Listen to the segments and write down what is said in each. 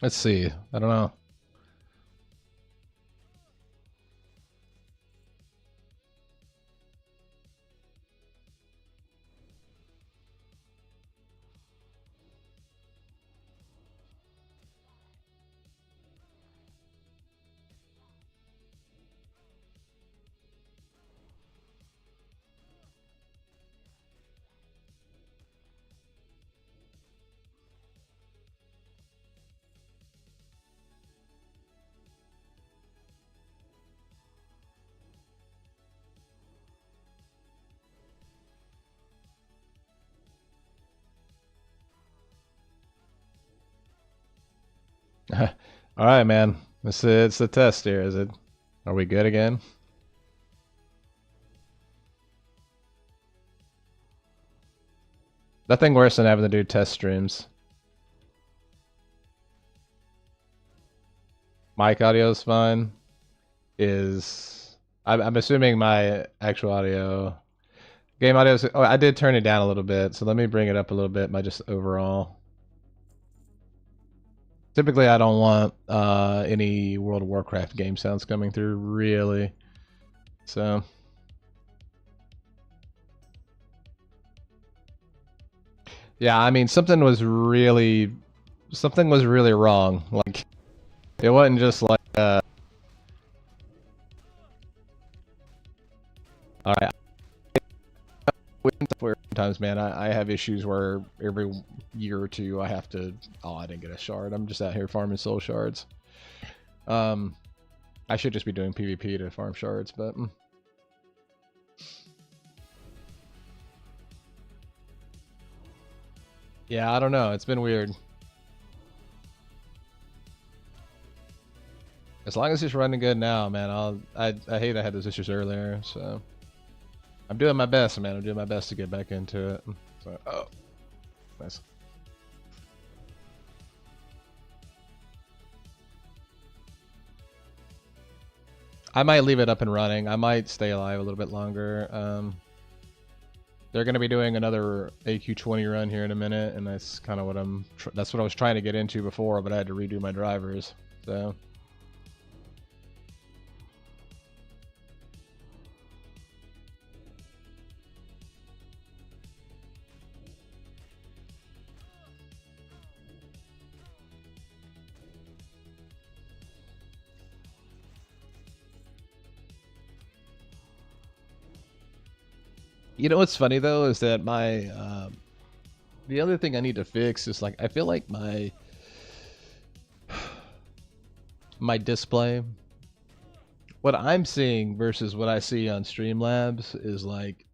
Let's see. I don't know. All right, man. It's the test here. Is it? Are we good again? Nothing worse than having to do test streams. Mic audio is fine. I'm assuming my actual audio, game audio is. Oh, I did turn it down a little bit, so let me bring it up a little bit. My just overall. Typically, I don't want any World of Warcraft game sounds coming through, really. So. Yeah, I mean, something was really wrong. Like, it wasn't just like, all right. Sometimes, man, I have issues where every year or two I have to. Oh, I didn't get a shard. I'm just out here farming soul shards. Um, I should just be doing PvP to farm shards, but. Yeah, I don't know. It's been weird. As long as it's running good now, man. I hate I had those issues earlier, so I'm doing my best, man. I'm doing my best to get back into it. So, oh, nice. I might leave it up and running. I might stay alive a little bit longer. They're going to be doing another AQ20 run here in a minute, and that's kind of what that's what I was trying to get into before, but I had to redo my drivers. So. You know what's funny though is that the other thing I need to fix is, like, I feel like my display, what I'm seeing versus what I see on Streamlabs is, like,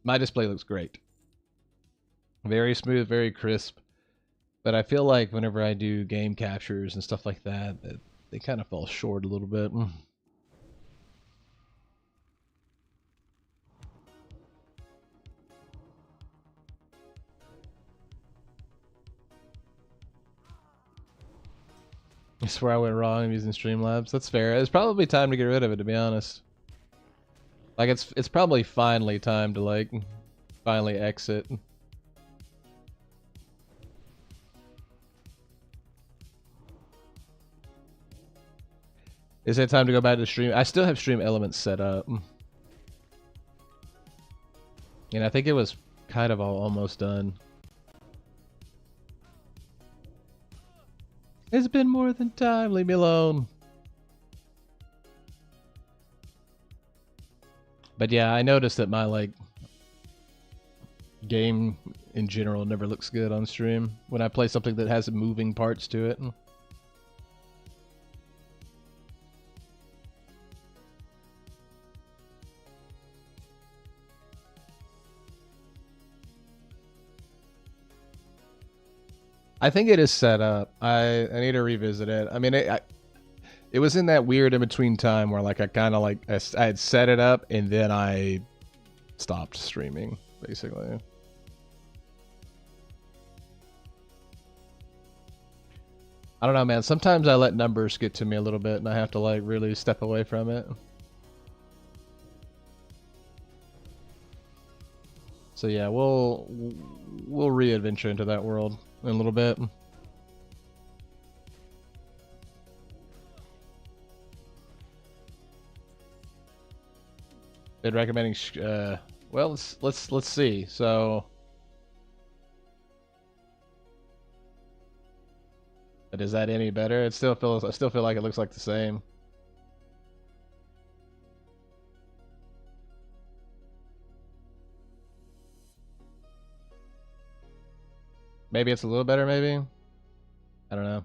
my display looks great, very smooth, very crisp, but I feel like whenever I do game captures and stuff like that, they kind of fall short a little bit. That's where I went wrong. I'm using Streamlabs. That's fair. It's probably time to get rid of it, to be honest. Like, it's probably finally time to, like, finally exit. Is it time to go back to stream? I still have Stream Elements set up. And I think it was kind of almost done. It's been more than time. Leave me alone. But yeah, I noticed that my, like, game in general never looks good on stream when I play something that has moving parts to it. I think it is set up. I need to revisit it. I mean, it was in that weird in between time where, like, I kind of, like, I had set it up and then I stopped streaming, basically. I don't know, man. Sometimes I let numbers get to me a little bit and I have to, like, really step away from it. So yeah, we'll re-adventure into that world in a little bit. Been recommending. Well, let's see. So, but is that any better? It still feels. I still feel like it looks like the same. Maybe it's a little better. Maybe. I don't know.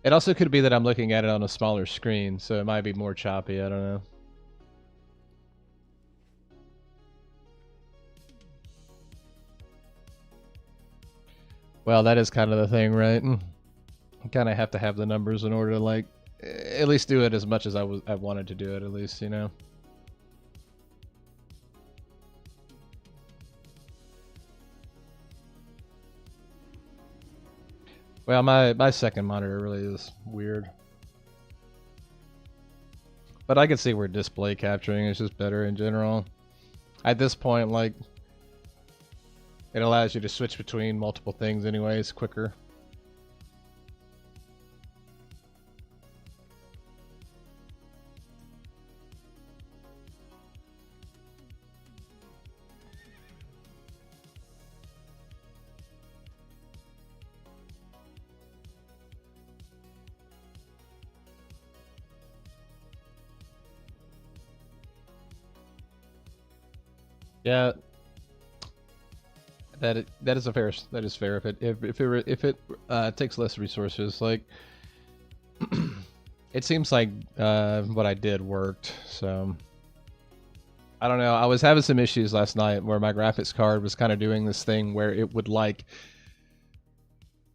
It also could be that I'm looking at it on a smaller screen, so it might be more choppy. I don't know. Well, that is kind of the thing, right? You kind of have to have the numbers in order to, like, at least do it as much as I wanted to do it, at least, you know? Well, my second monitor really is weird. But I can see where display capturing is just better in general. At this point, like, it allows you to switch between multiple things anyways quicker. Yeah, that is fair. That is fair. If it takes less resources, like it seems like what I did worked. So I don't know. I was having some issues last night where my graphics card was kind of doing this thing where it would like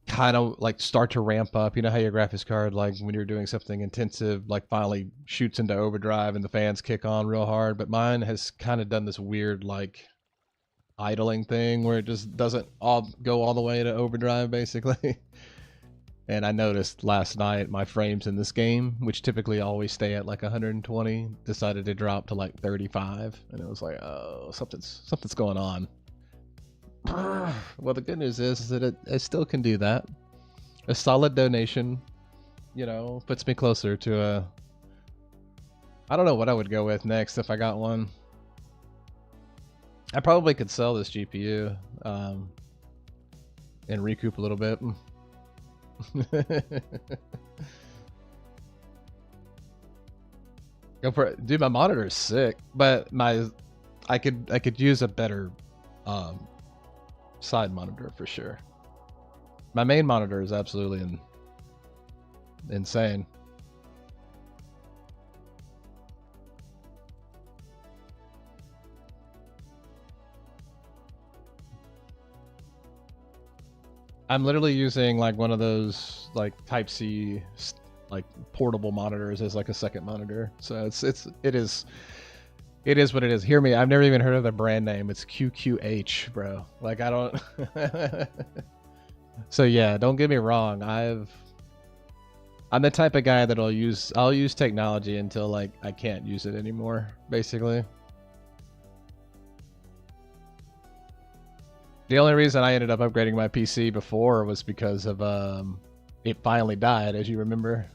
kind of like start to ramp up. You know how your graphics card, like when you're doing something intensive, like finally shoots into overdrive and the fans kick on real hard. But mine has kind of done this weird like idling thing where it just doesn't go all the way to overdrive basically. And I noticed last night my frames in this game, which typically always stay at like 120, decided to drop to like 35, and it was like, oh, something's going on. Well, the good news is that it still can do that. A solid donation, you know, puts me closer to a... I don't know what I would go with next if I got one. I probably could sell this GPU and recoup a little bit. Go for it. Dude, my monitor is sick, but I could use a better side monitor for sure. My main monitor is absolutely insane. I'm literally using like one of those like Type-C like portable monitors as like a second monitor. So it is what it is. Hear me, I've never even heard of the brand name. It's QQH, bro. Like I don't So yeah, don't get me wrong. I'm the type of guy that I'll use technology until like I can't use it anymore, basically. The only reason I ended up upgrading my PC before was because of it finally died, as you remember.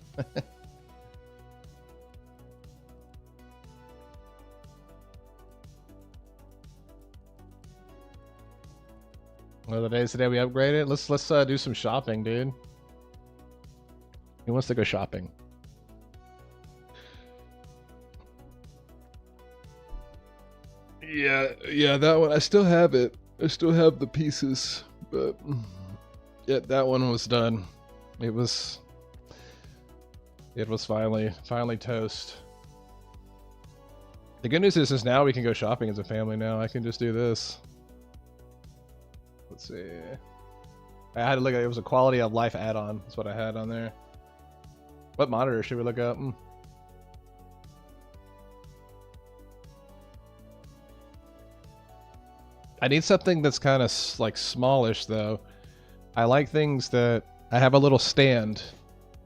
One of the days today we upgrade it. Let's do some shopping, dude. Who wants to go shopping? Yeah, that one. I still have it. I still have the pieces, but yeah, that one was done. It was finally toast. The good news is now we can go shopping as a family now. I can just do this. Let's see. I had to look at it. It was a quality of life add-on. That's what I had on there. What monitor should we look up? I need something that's kind of like smallish though. I like things that I have a little stand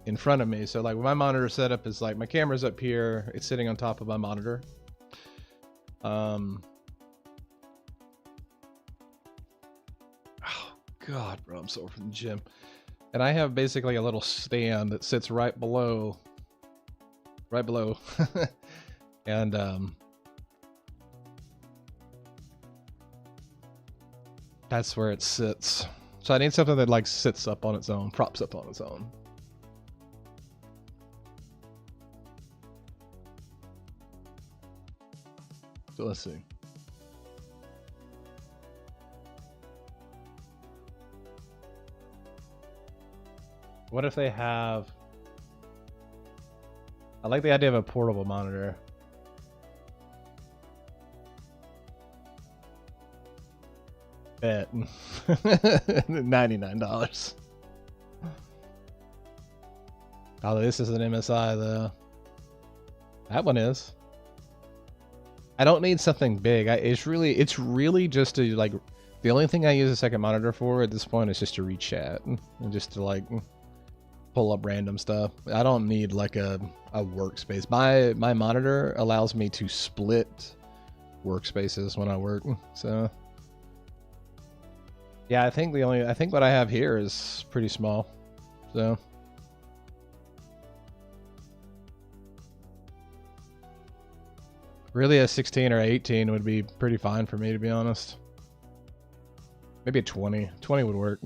in front of me. So like my monitor setup is like my camera's up here. It's sitting on top of my monitor. Oh God, bro, I'm sore from the gym. And I have basically a little stand that sits right below. And That's where it sits. So I need something that like sits up on its own, props up on its own. So let's see. What if they have... I like the idea of a portable monitor. Bet. $99. Oh, this is an MSI though. That one is. I don't need something big. It's really just to like, the only thing I use a second monitor for at this point is just to read chat and just to like pull up random stuff. I don't need like a workspace. My monitor allows me to split workspaces when I work. So yeah, I think what I have here is pretty small. So really a 16 or 18 would be pretty fine for me, to be honest. Maybe a 20. 20 would work.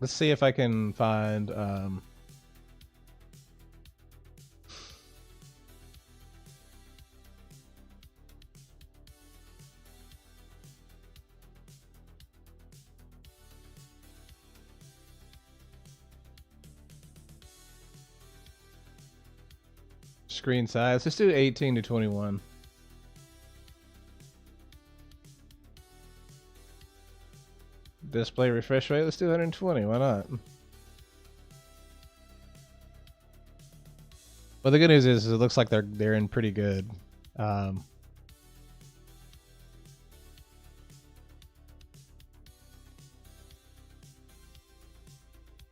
Let's see if I can find screen size. Let's do 18 to 21. Display refresh rate. Let's do 120. Why not? Well, the good news is it looks like they're in pretty good.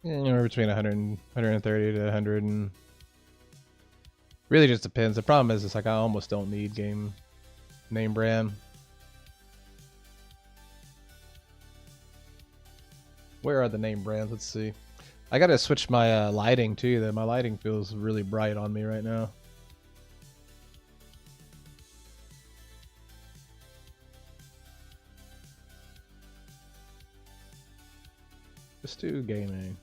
Anywhere between 100 and 130 to 100 and really just depends. The problem is it's like I almost don't need game name brand. Where are the name brands? Let's see. I gotta switch my lighting too. That my lighting feels really bright on me right now. Just do gaming.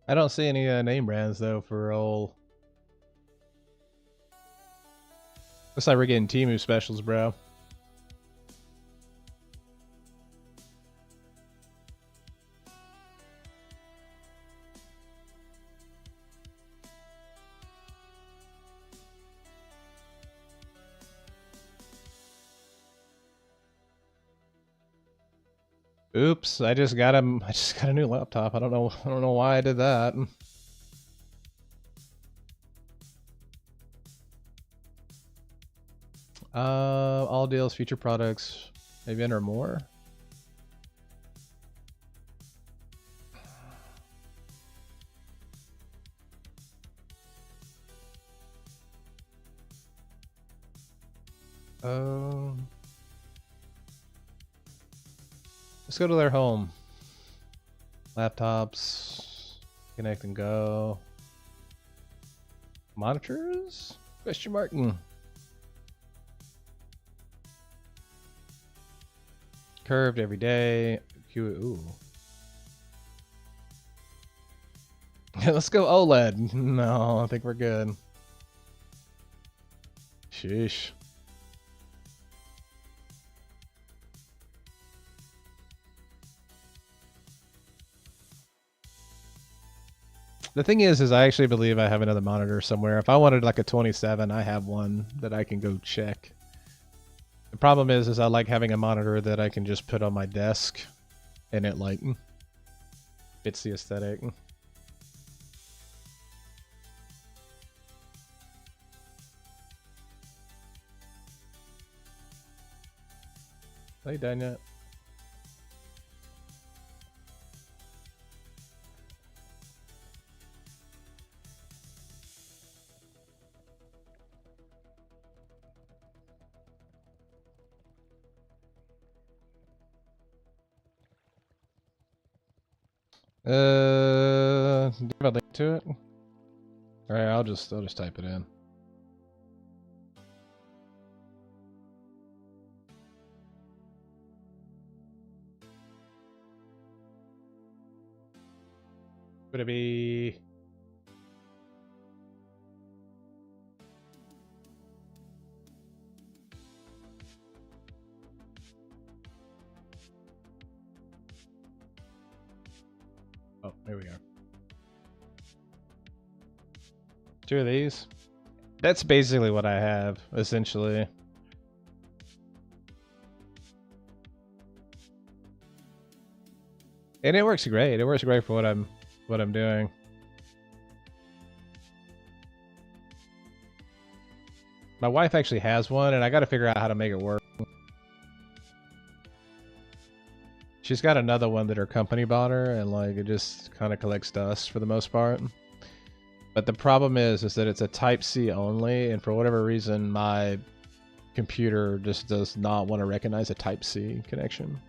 I don't see any name brands though for all. Looks like we're getting Temu specials, bro. Oops, I just got a new laptop. I don't know why I did that. All deals, future products, maybe enter more. Let's go to their home. Laptops, connect and go. Monitors? Question mark. Curved every day. Ooh. Let's go OLED. No, I think we're good. Sheesh. The thing is I actually believe I have another monitor somewhere. If I wanted like a 27, I have one that I can go check. The problem is I like having a monitor that I can just put on my desk and it like fits the aesthetic. Are you done yet? Do you have a link to it? All right, I'll just type it in. Would it be? Oh, here we go. 2 of these. That's basically what I have, essentially. And it works great. It works great for what I'm doing. My wife actually has one, and I got to figure out how to make it work. She's got another one that her company bought her, and like it just kind of collects dust for the most part. But the problem is that it's a Type-C only, and for whatever reason, my computer just does not want to recognize a Type-C connection.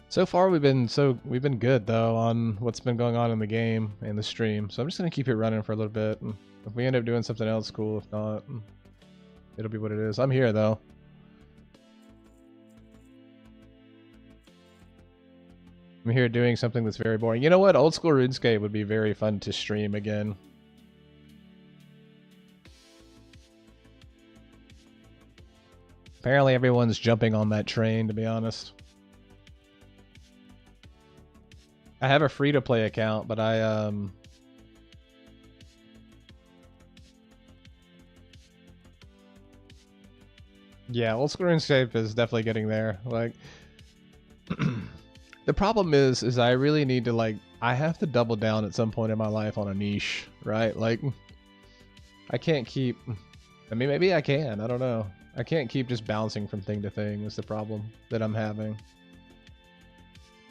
So far, we've been good though on what's been going on in the game and the stream. So I'm just gonna keep it running for a little bit. And if we end up doing something else, cool. If not, it'll be what it is. I'm here though. I'm here doing something that's very boring. You know what? Old school RuneScape would be very fun to stream again. Apparently, everyone's jumping on that train. To be honest. I have a free-to-play account, but yeah, old school RuneScape is definitely getting there. Like, the problem is I really need to like, I have to double down at some point in my life on a niche, right? Like, I can't keep. I mean, maybe I can. I don't know. I can't keep just bouncing from thing to thing. Is the problem that I'm having.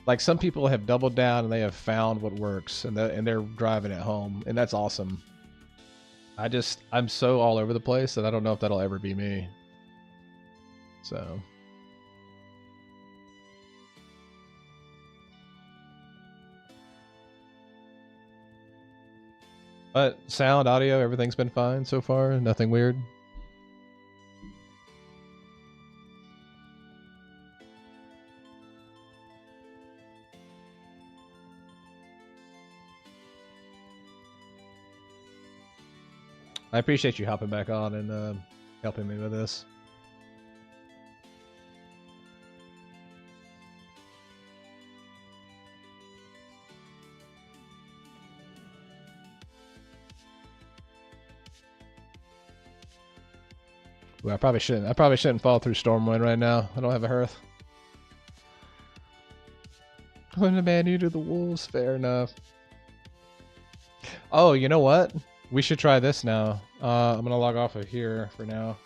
Like some people have doubled down and they have found what works and they're driving it home, and that's awesome. I'm so all over the place that I don't know if that'll ever be me. So. But sound, audio, everything's been fine so far. Nothing weird. I appreciate you hopping back on and helping me with this. Well, I probably shouldn't fall through Stormwind right now. I don't have a hearth. When a man eater the wolves, fair enough. Oh, you know what? We should try this now. I'm gonna log off of here for now.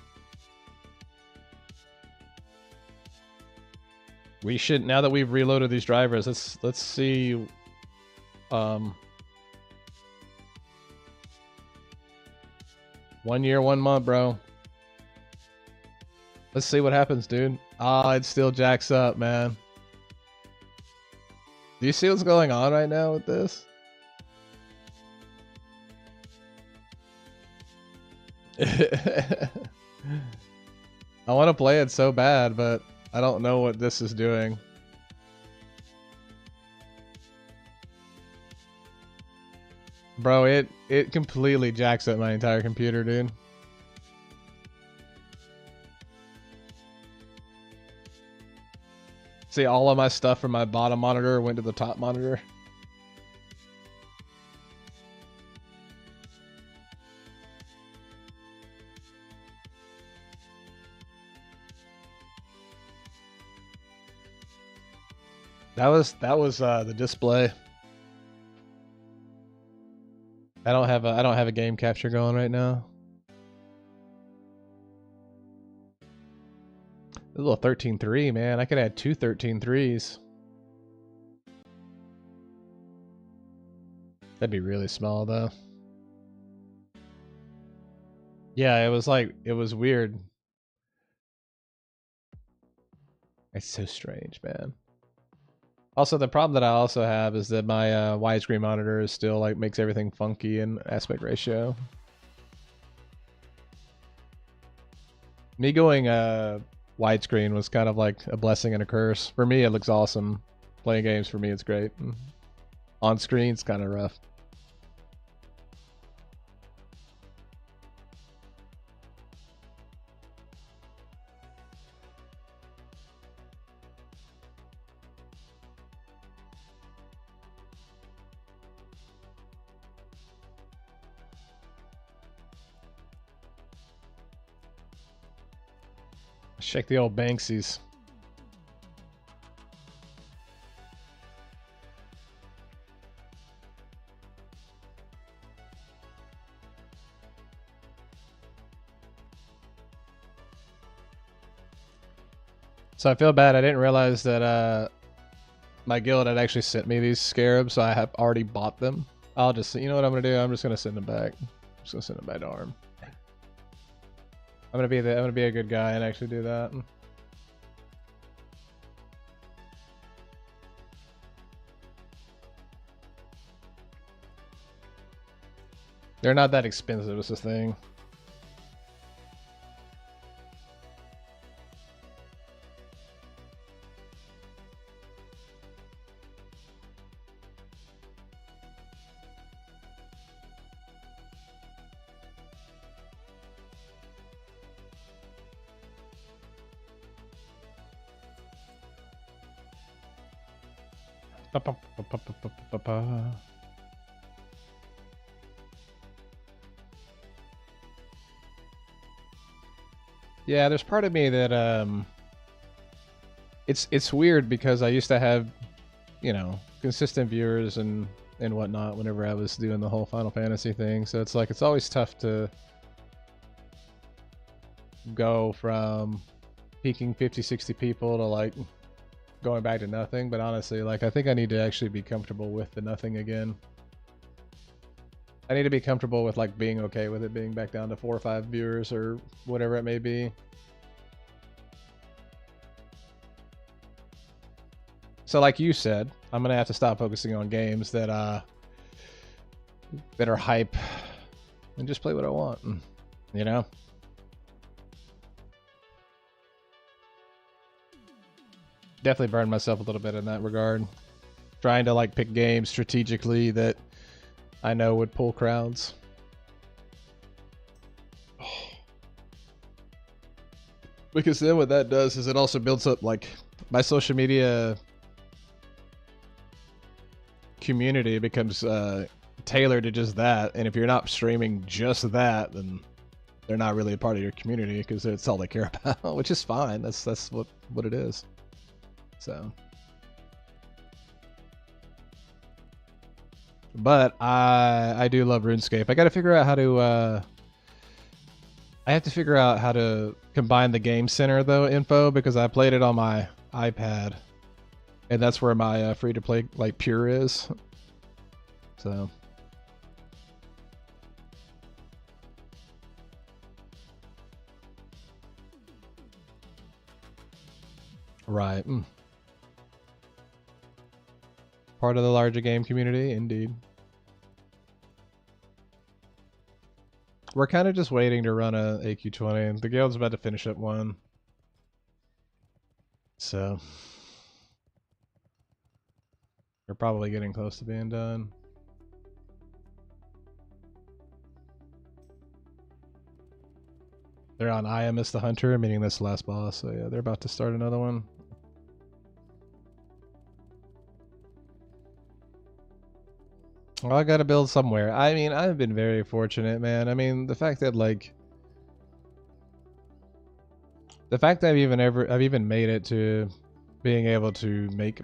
We should, now that we've reloaded these drivers, let's see. 1 year, 1 month, bro. Let's see what happens, dude. It still jacks up, man. Do you see what's going on right now with this? I want to play it so bad, but I don't know what this is doing. Bro, it completely jacks up my entire computer, dude. See, all of my stuff from my bottom monitor went to the top monitor. That was the display. I don't have a game capture going right now. A little 13.3, man. I could add two 13.3s. That'd be really small though. Yeah, it was weird. It's so strange, man. Also, the problem that I also have is that my widescreen monitor is still like makes everything funky in aspect ratio. Me going widescreen was kind of like a blessing and a curse. For me, it looks awesome. Playing games for me, it's great. On screen, it's kind of rough. Check the old Banksies. So I feel bad. I didn't realize that my guild had actually sent me these scarabs, so I have already bought them. I'll just, you know what I'm gonna do? I'm just gonna send them back. I'm just gonna send them back to Arm. I'm gonna be a good guy and actually do that. They're not that expensive, it's the thing. Yeah, there's part of me that it's weird because I used to have, you know, consistent viewers and whatnot whenever I was doing the whole Final Fantasy thing. So it's like it's always tough to go from peaking 50, 60 people to like going back to nothing. But honestly, like I think I need to actually be comfortable with the nothing again. I need to be comfortable with like being okay with it being back down to 4 or 5 viewers or whatever it may be. So like you said, I'm gonna have to stop focusing on games that are hype and just play what I want, you know? Definitely burned myself a little bit in that regard. Trying to like pick games strategically that I know would pull crowds. Because then what that does is it also builds up like my social media community becomes tailored to just that, and if you're not streaming just that, then they're not really a part of your community because it's all they care about, which is fine. That's what it is. So, but I do love RuneScape. I got to figure out how to I have to figure out how to combine the Game Center though info because I played it on my iPad, and that's where my free to play like pure is. So. Right. Part of the larger game community, indeed. We're kind of just waiting to run a AQ20, and the guild's about to finish up one. So we're probably getting close to being done. They're on IMS the Hunter, meaning this last boss, so yeah, they're about to start another one. Well, I gotta build somewhere. I mean, I've been very fortunate, man. I mean, the fact that like I've even made it to being able to make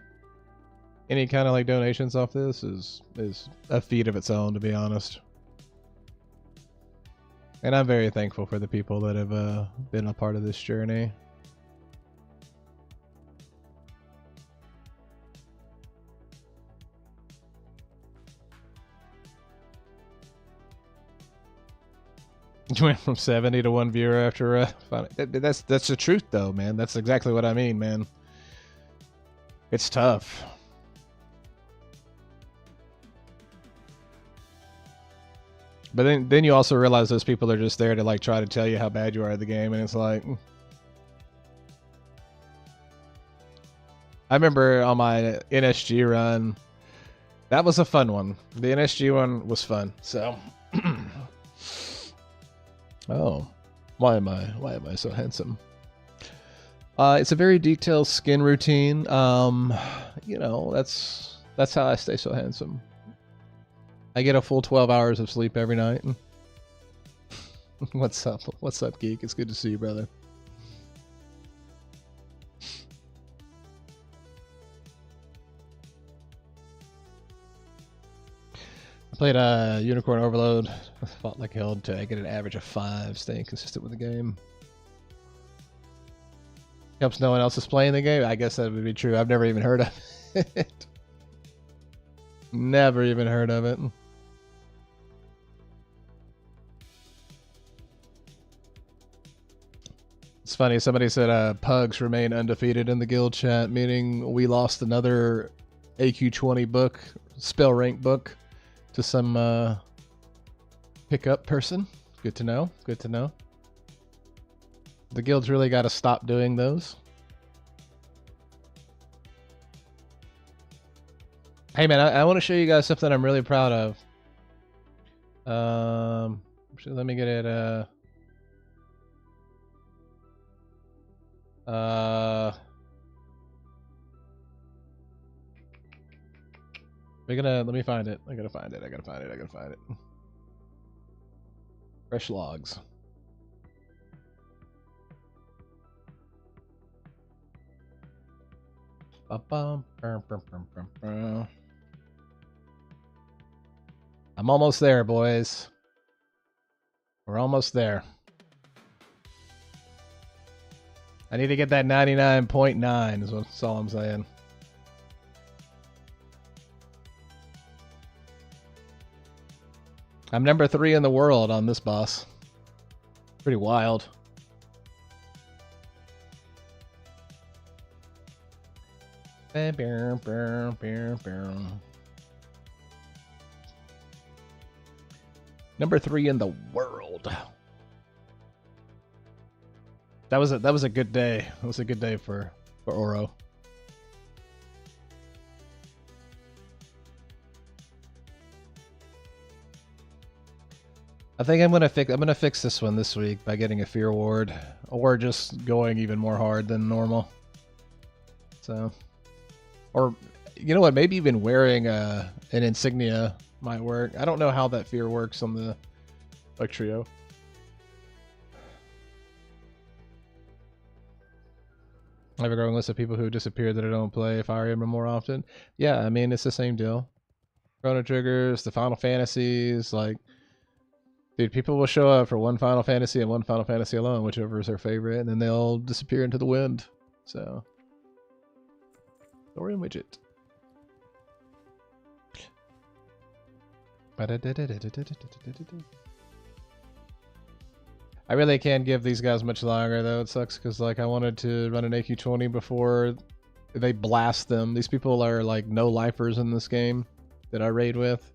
any kind of like donations off this is a feat of its own, to be honest. And I'm very thankful for the people that have been a part of this journey. You went from 70 to 1 viewer after that's the truth though, man. That's exactly what I mean, man. It's tough. But then you also realize those people are just there to like try to tell you how bad you are at the game, and it's like, I remember on my NSG run, that was a fun one. The NSG one was fun. So oh, why am I so handsome? It's a very detailed skin routine. You know, that's how I stay so handsome. I get a full 12 hours of sleep every night. What's up? What's up, Geek? It's good to see you, brother. I played Unicorn Overload. I fought like hell to get an average of 5, staying consistent with the game. Helps no one else is playing the game? I guess that would be true. I've never even heard of it. Never even heard of it. It's funny, somebody said Pugs remain undefeated in the guild chat, meaning we lost another AQ20 book, spell rank book, to some pickup person. Good to know, good to know. The guild's really got to stop doing those. Hey man, I want to show you guys something I'm really proud of. Let me get it. Let me find it. I gotta find it. Fresh logs. I'm almost there, boys. We're almost there. I need to get that 99.9 is what's all I'm saying. I'm number 3 in the world on this boss. Pretty wild. Number 3 in the world. That was a good day. It was a good day for Oro. I think I'm gonna fix this one this week by getting a fear ward, or just going even more hard than normal. So, or you know what? Maybe even wearing an insignia might work. I don't know how that fear works on the trio. I have a growing list of people who disappeared that I don't play Fire Emblem more often. Yeah, I mean, it's the same deal. Chrono Triggers, the Final Fantasies, like, dude, people will show up for one Final Fantasy and one Final Fantasy alone, whichever is their favorite, and then they'll disappear into the wind. So, Dorian Widget. I really can't give these guys much longer, though. It sucks because, like, I wanted to run an AQ20 before they blast them. These people are, like, no-lifers in this game that I raid with.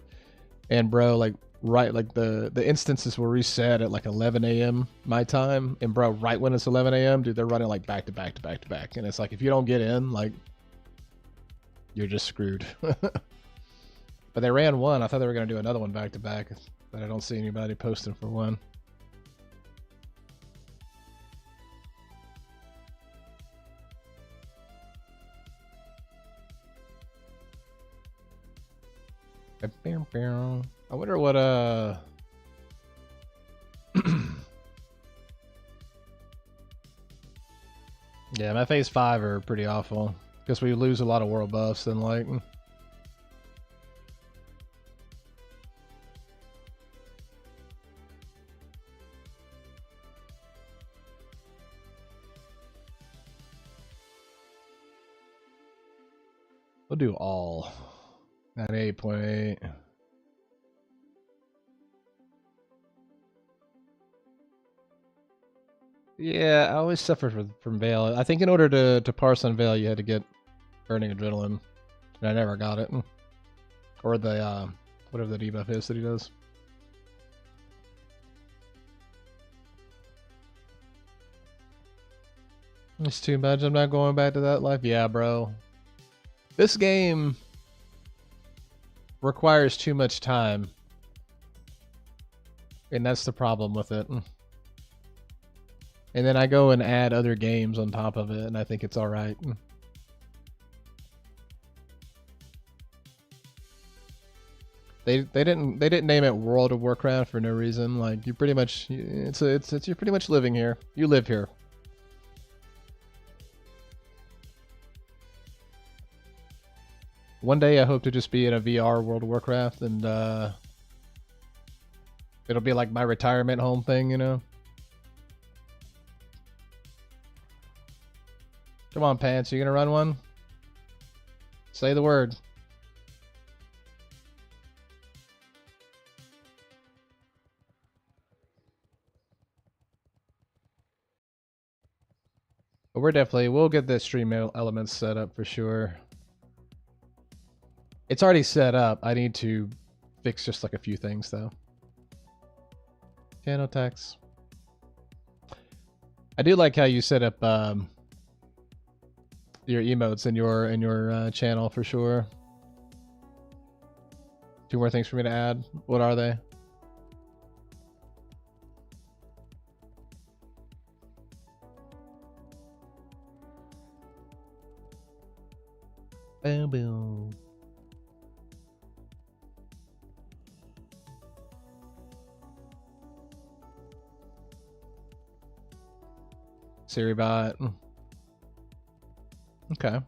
And, bro, like, right, like, the instances will reset at, like, 11 a.m. my time. And, bro, right when it's 11 a.m., dude, they're running, like, back to back to back to back. And it's like, if you don't get in, like, you're just screwed. But they ran one. I thought they were going to do another one back to back. But I don't see anybody posting for one. I wonder what yeah, my phase 5 are pretty awful because we lose a lot of world buffs and like We'll do all. 98.8. Yeah, I always suffered from Veil. I think in order to parse on Veil, you had to get Burning Adrenaline. And I never got it. Or the, whatever the debuff is that he does. It's too bad I'm not going back to that life. Yeah, bro. This game requires too much time. And that's the problem with it. And then I go and add other games on top of it, and I think it's alright. They didn't name it World of Warcraft for no reason. Like, you pretty much you're pretty much living here. You live here. One day I hope to just be in a VR World of Warcraft, and it'll be like my retirement home thing, you know? Come on, Pants, you gonna run one? Say the word. But we'll get the stream elements set up for sure. It's already set up. I need to fix just like a few things though. Channel text. I do like how you set up your emotes in your channel for sure. 2 more things for me to add. What are they? Boom boom. SiriBot. Okay.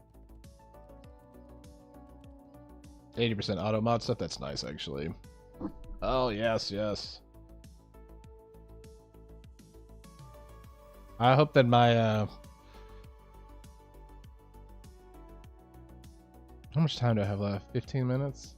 80% auto mod stuff. That's nice, actually. Oh yes, yes. I hope that my how much time do I have left? 15 minutes?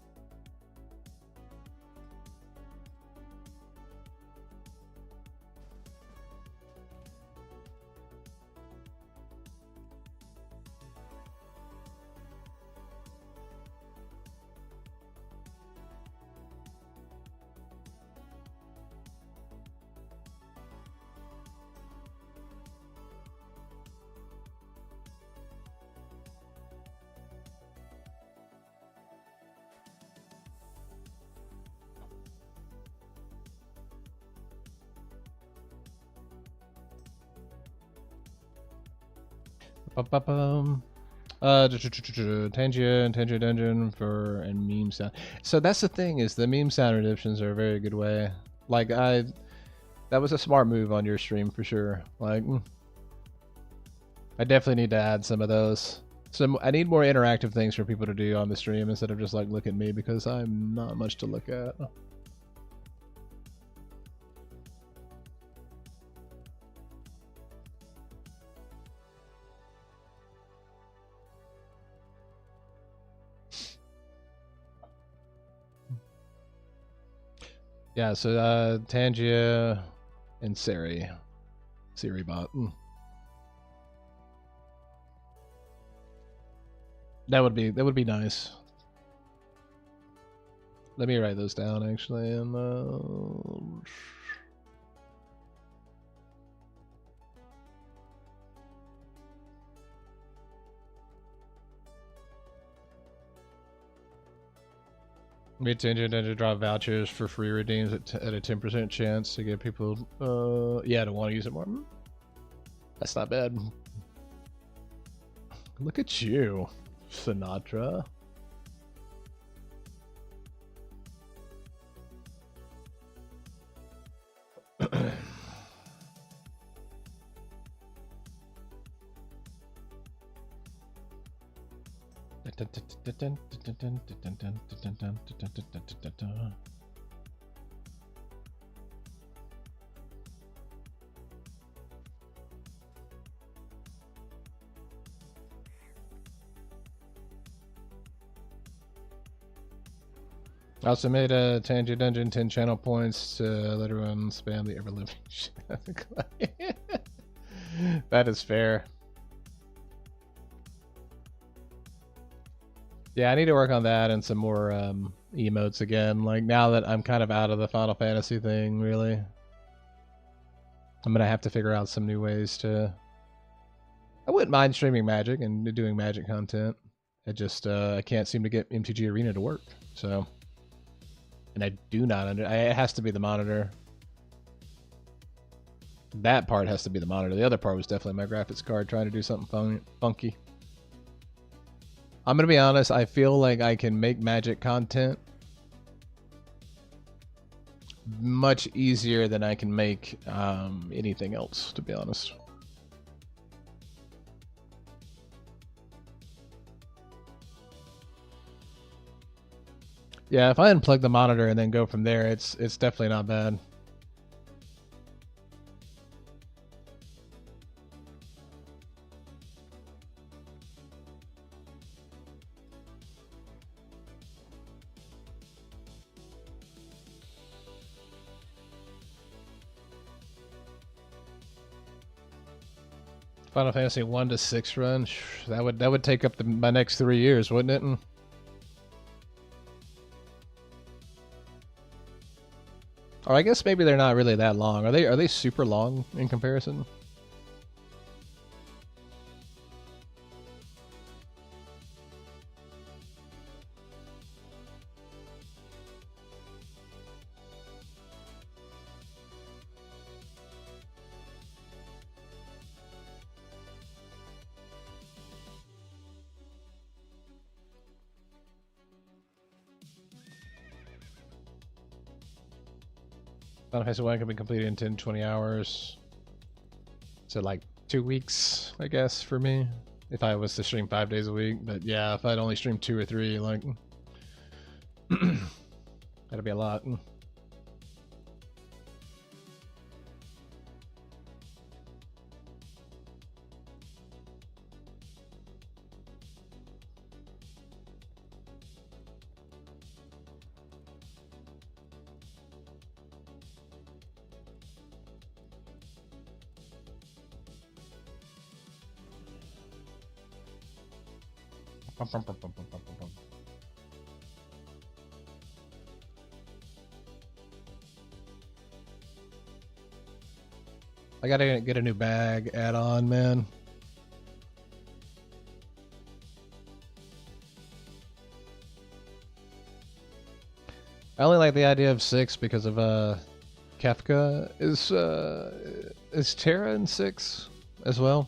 Tangia and Tangia Dungeon and meme sound. So that's the thing, is the meme sound redemptions are a very good way. Like that was a smart move on your stream for sure. Like I definitely need to add some of those. So I need more interactive things for people to do on the stream instead of just like look at me, because I'm not much to look at. Yeah, so Tangia and SiriBot. That would be nice. Let me write those down actually, and we intend to draw vouchers for free redeems at a 10% chance to get people, yeah, to want to use it more. That's not bad. Look at you, Sinatra. I also made a Tangy Dungeon 10 channel points to let everyone spam the ever living shit out of the client. That is fair. Yeah, I need to work on that and some more emotes again. Like, now that I'm kind of out of the Final Fantasy thing, really. I'm gonna have to figure out some new ways to... I wouldn't mind streaming Magic and doing Magic content. I just, I can't seem to get MTG Arena to work, so... And I do not it has to be the monitor. That part has to be the monitor. The other part was definitely my graphics card trying to do something funky. I'm gonna be honest, I feel like I can make Magic content much easier than I can make anything else, to be honest. Yeah, if I unplug the monitor and then go from there, it's definitely not bad. Final Fantasy 1 to 6 run, that would take up my next 3 years, wouldn't it? Or I guess maybe they're not really that long. Are they super long in comparison? Final Fantasy 1 can be completed in 10, 20 hours. So like 2 weeks, I guess, for me. If I was to stream 5 days a week. But yeah, if I'd only stream 2 or 3, like... that'd be a lot. I gotta get a new bag add-on, man. I only like the idea of 6 because of Kefka. Is Terra in 6 as well?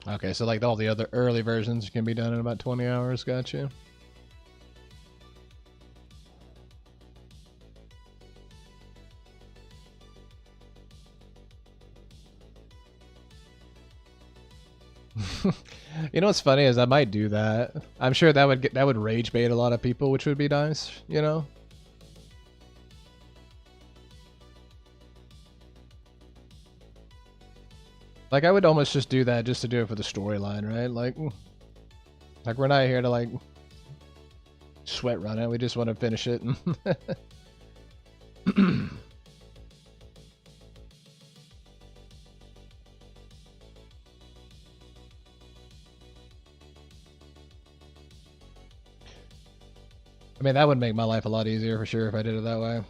Okay, so like all the other early versions can be done in about 20 hours, gotcha. You know what's funny is I might do that. I'm sure that would rage bait a lot of people, which would be nice, you know? Like, I would almost just do that just to do it for the storyline, right? Like we're not here to, like, sweat run it. We just want to finish it. I mean, that would make my life a lot easier for sure if I did it that way.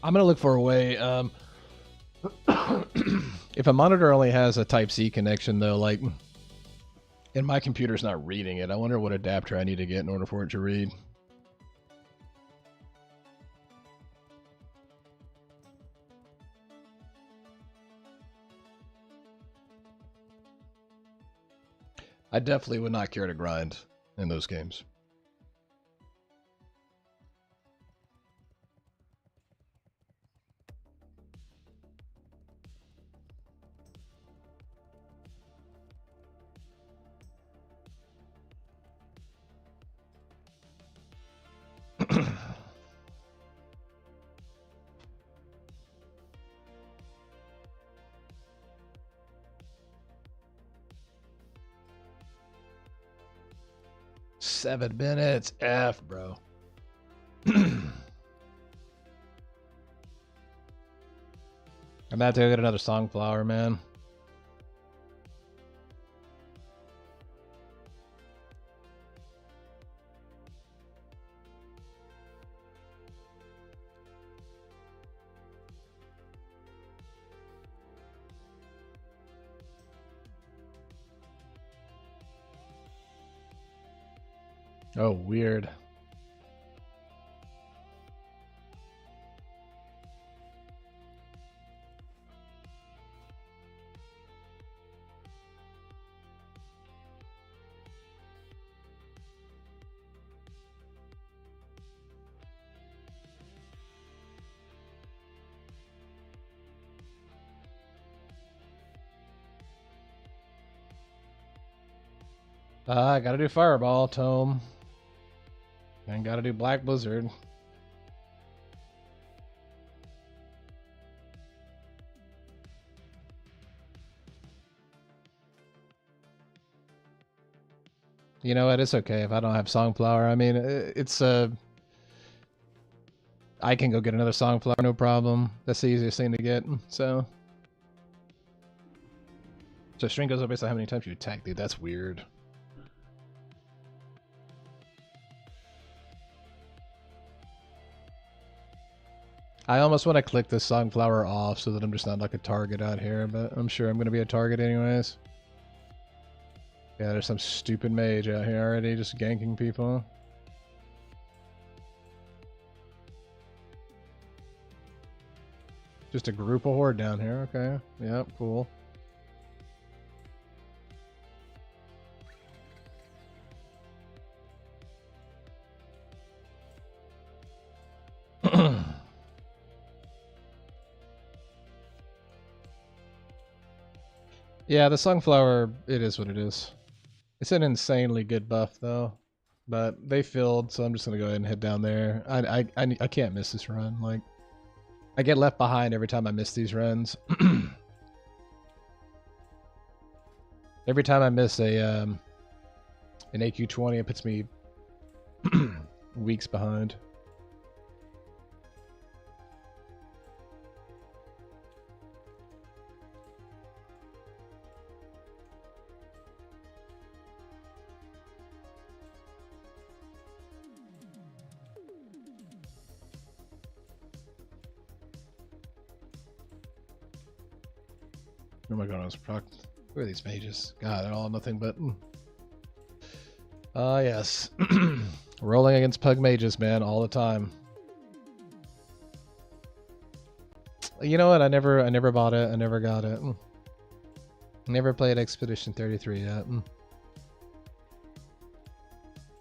I'm gonna look for a way. If a monitor only has a Type-C connection, though, like, and my computer's not reading it, I wonder what adapter I need to get in order for it to read. I definitely would not care to grind. in those games. Seven minutes. F, bro. I'm about to go get another Songflower, man. Oh, weird. I gotta do Fireball, Tome. And gotta do Black Blizzard. You know what? It's okay if I don't have Songflower. I mean, it's I can go get another Songflower, no problem. That's the easiest thing to get. So string goes up based on how many times you attack, dude. That's weird. I almost want to click this Songflower off so that I'm just not like a target out here, but I'm sure I'm going to be a target anyways. Yeah, there's some stupid mage out here already just ganking people. Just a group of horde down here, okay. Yep, cool. Yeah, the Songflower, it is what it is. It's an insanely good buff, though. But they filled, so I'm just going to go ahead and head down there. I can't miss this run. Like, I get left behind every time I miss these runs. Every time I miss an AQ20, it puts me weeks behind. Oh my god, I was proc. Who are these mages? God, they're all nothing but. Yes. Rolling against pug mages, man, all the time. You know what? I never bought it. I never got it. Never played Expedition 33 yet.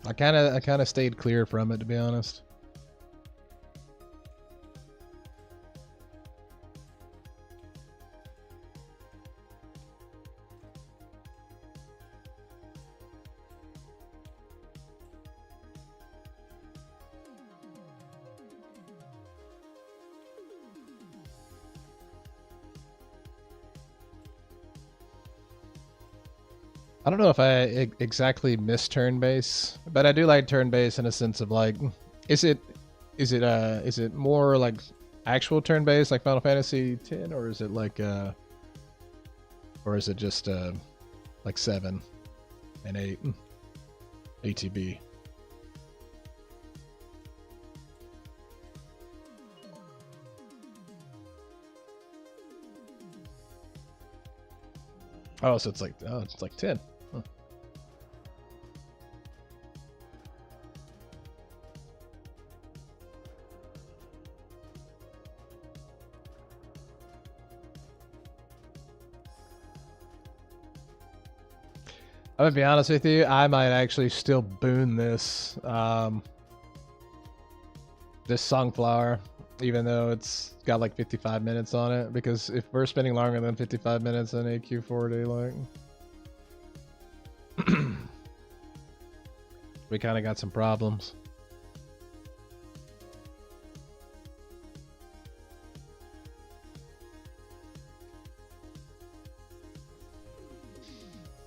I kind of stayed clear from it, to be honest. I don't know if I exactly miss turn base, but I do like turn base in a sense of like, is it more like actual turn base like Final Fantasy X, or is it like or is it just like 7 and 8 ATB? Oh, so it's like 10. Huh. I'm gonna be honest with you, I might actually still boon this this Sunflower, even though it's got like 55 minutes on it, because if we're spending longer than 55 minutes on AQ4 Daylight, we kind of got some problems.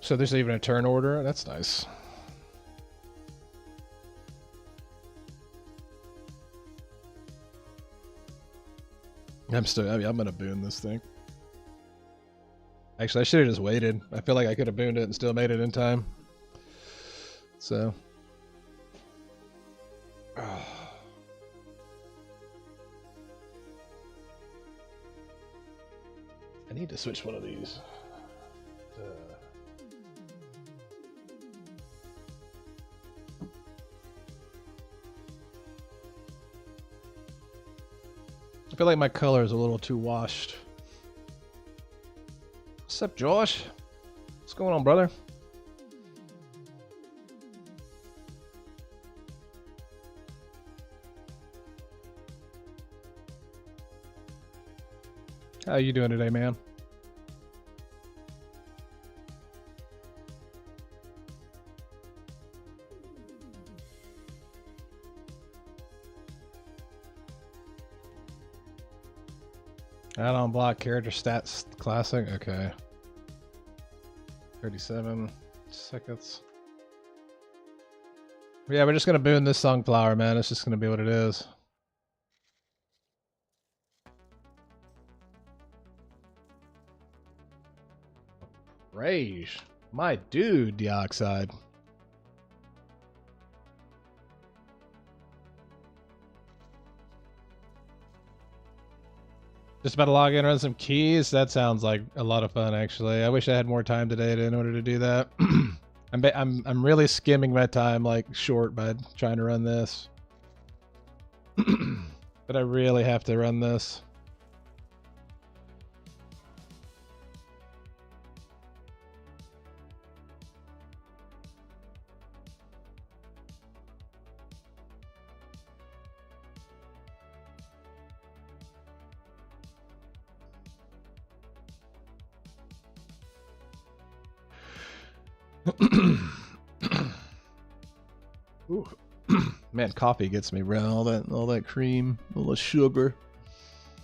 So there's even a turn order. That's nice. I'm gonna boon this thing. Actually, I should have just waited. I feel like I could have booned it and still made it in time. So. Oh. I need to switch one of these. I feel like my color is a little too washed. What's up, Josh? What's going on, brother? How you doing today, man? Add-on block character stats classic. Okay. 37 seconds. Yeah, we're just gonna boon this Sunflower, man. It's just gonna be what it is. Rage. My dude, Dioxide. Just about to log in, run some keys. That sounds like a lot of fun, actually. I wish I had more time today in order to do that. I'm really skimming my time like short by trying to run this. But I really have to run this. Ooh. Man, coffee gets me, bro. All that cream, all the sugar.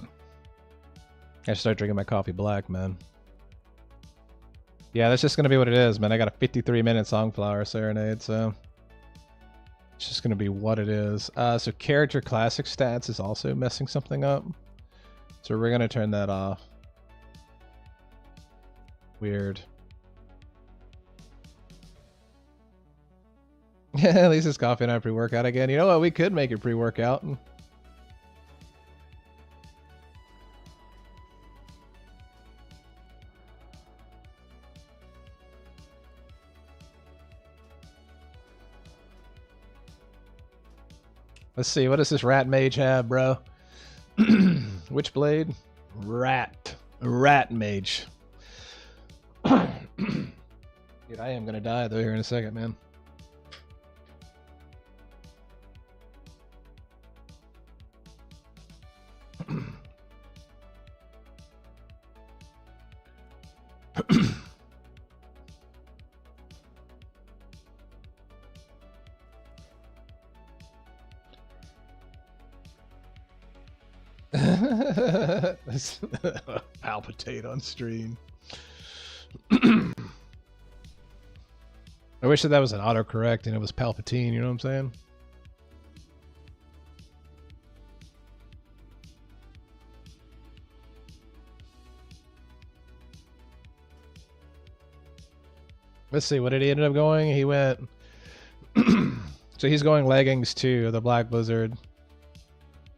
I should start drinking my coffee black, man. Yeah, that's just gonna be what it is, man. I got a 53-minute Sunflower Serenade, so it's just gonna be what it is. So character classic stats is also messing something up, so we're gonna turn that off. Weird. Yeah, at least it's coffee, not pre-workout again. You know what? We could make it pre-workout. Let's see. What does this rat mage have, bro? Which blade? Rat mage. Dude, I am gonna die though here in a second, man. Palpitate on stream. I wish that was an autocorrect and it was Palpatine, you know what I'm saying? Let's see, what did he end up going? He went... So he's going leggings too, the Black Blizzard.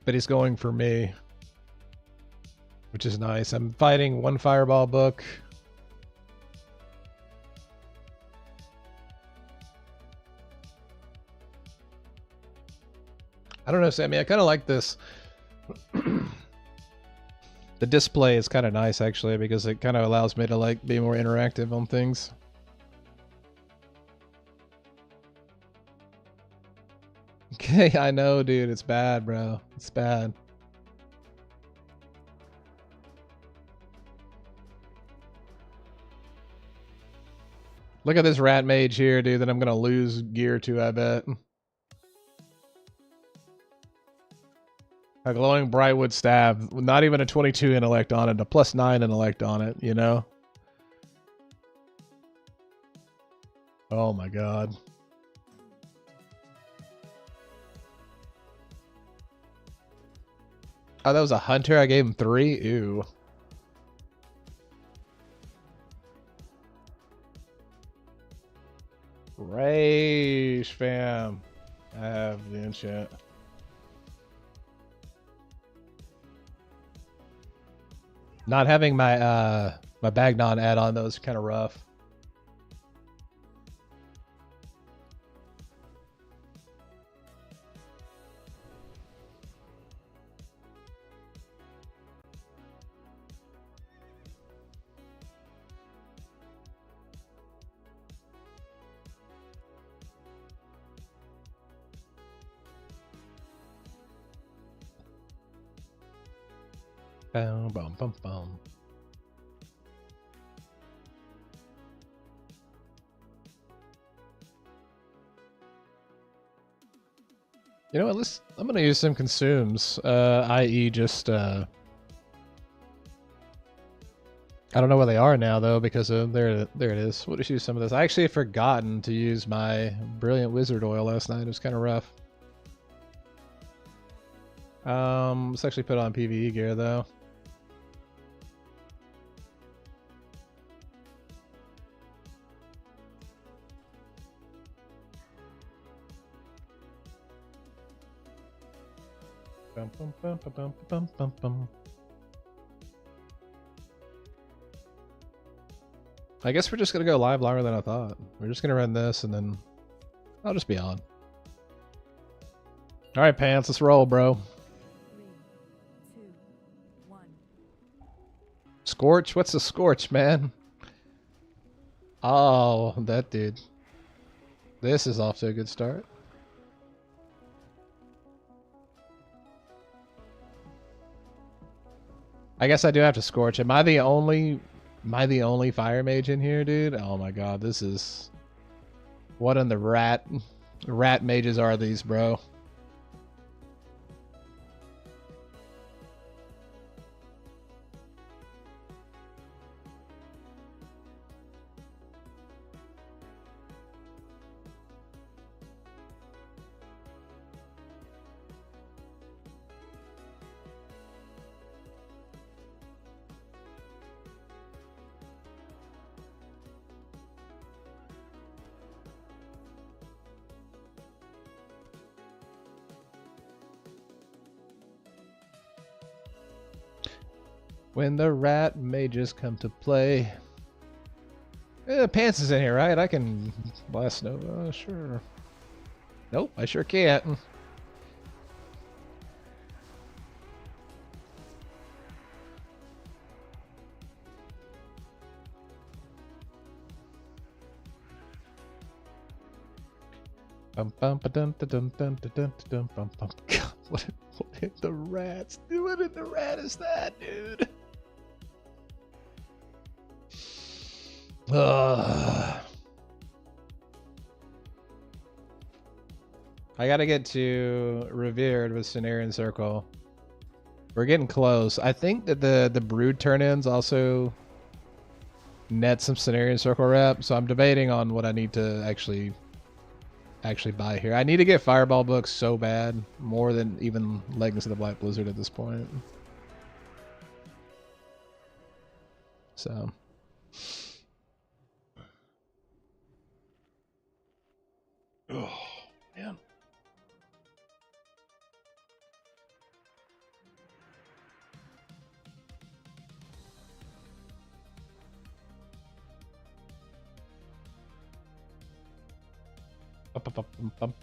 But he's going for me. Which is nice. I'm fighting one Fireball book. I don't know, Sammy. I kind of like this. The display is kind of nice, actually, because it kind of allows me to like be more interactive on things. Okay, I know, dude. It's bad, bro. It's bad. Look at this rat mage here, dude, that I'm gonna lose gear to, I bet. A glowing brightwood staff, not even a 22 intellect on it, a +9 intellect on it, you know? Oh my god. Oh, that was a hunter? I gave him 3? Ew. Rage, fam. I have the enchant. Not having my my Bagnon add-on though is kind of rough. Bum, bum, bum, bum. You know what? I'm gonna use some consumes, i.e., just I don't know where they are now though, because there it is. We'll just use some of this. I actually had forgotten to use my brilliant wizard oil last night. It was kind of rough. Let's actually put on PvE gear though. Bum, bum, bum, bum, bum, bum, bum. I guess we're just gonna go live longer than I thought. We're just gonna run this and then I'll just be on. All right, Pants, let's roll, bro. 3, 2, 1. Scorch? What's a scorch, man? Oh, that dude. This is off to a good start. I guess I do have to scorch. Am I the only fire mage in here, dude? Oh my god, this is... What in the rat mages are these, bro? When the rat mages come to play. Pants is in here, right? I can blast Nova, sure. Nope, I sure can't. Bum bum ba dum da dum dum da dum da dum bum bum. God, what in the rats? Dude, what in the rat is that, dude? Ugh. I gotta get to Revered with Cenarian Circle. We're getting close. I think that the Brood turn-ins also net some Cenarian Circle rep, so I'm debating on what I need to actually buy here. I need to get Fireball books so bad, more than even Legacy of the Black Blizzard at this point. So... Oh, man.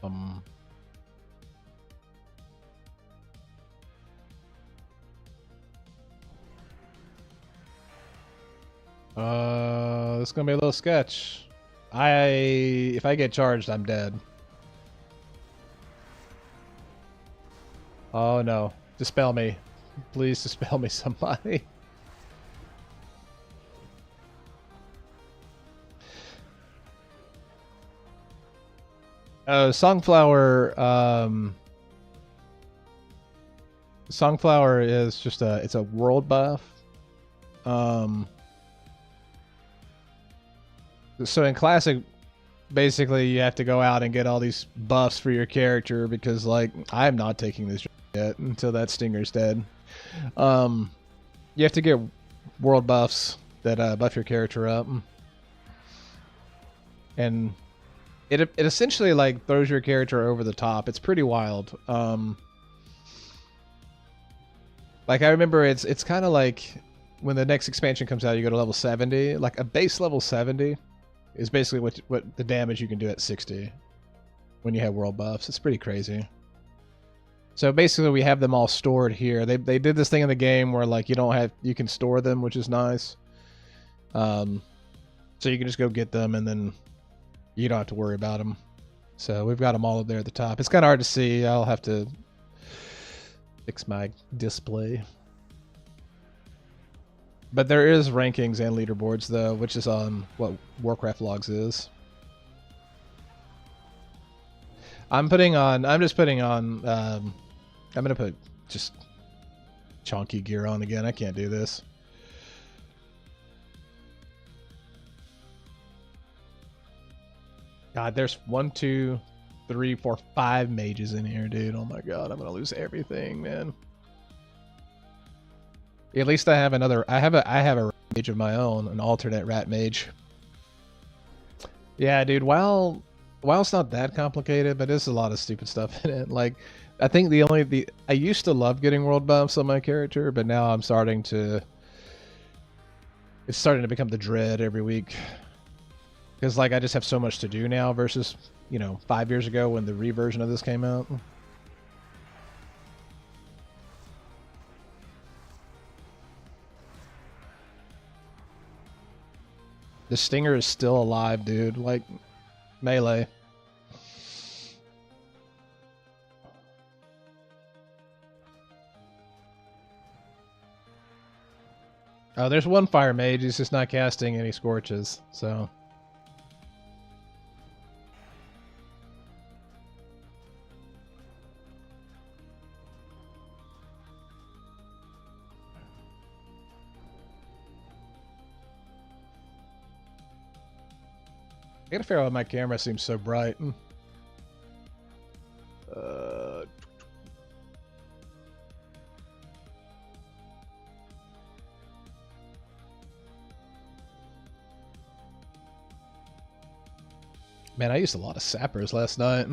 Bum. This is gonna be a little sketch. If I get charged, I'm dead. Oh no. Dispel me. Please dispel me, somebody. Songflower, Songflower is just it's a world buff. So in Classic, basically you have to go out and get all these buffs for your character because, like, I'm not taking this yet until that Stinger's dead. You have to get world buffs that buff your character up. And it essentially, like, throws your character over the top. It's pretty wild. Like, I remember it's kind of like when the next expansion comes out, you go to level 70. Like, a base level 70 is basically what the damage you can do at 60 when you have world buffs. It's pretty crazy. So basically, we have them all stored here. They did this thing in the game where, like, you can store them, which is nice. So you can just go get them, and then you don't have to worry about them. So we've got them all up there at the top. It's kind of hard to see. I'll have to fix my display. But there is rankings and leaderboards, though, which is on what Warcraft Logs is. I'm just putting on, I'm going to put just chonky gear on again. I can't do this. God, there's 1, 2, 3, 4, 5 mages in here, dude. Oh my god, I'm gonna lose everything, man. At least I have I have a mage of my own, an alternate rat mage. Yeah, dude. WoW it's not that complicated, but there's a lot of stupid stuff in it. Like, I think I used to love getting world buffs on my character, but now it's starting to become the dread every week. Because, like, I just have so much to do now versus, 5 years ago when the reversion of this came out. The Stinger is still alive, dude. Like, melee. Oh, there's one fire mage. He's just not casting any scorches, so... I gotta figure out why my camera seems so bright. Man, I used a lot of sappers last night.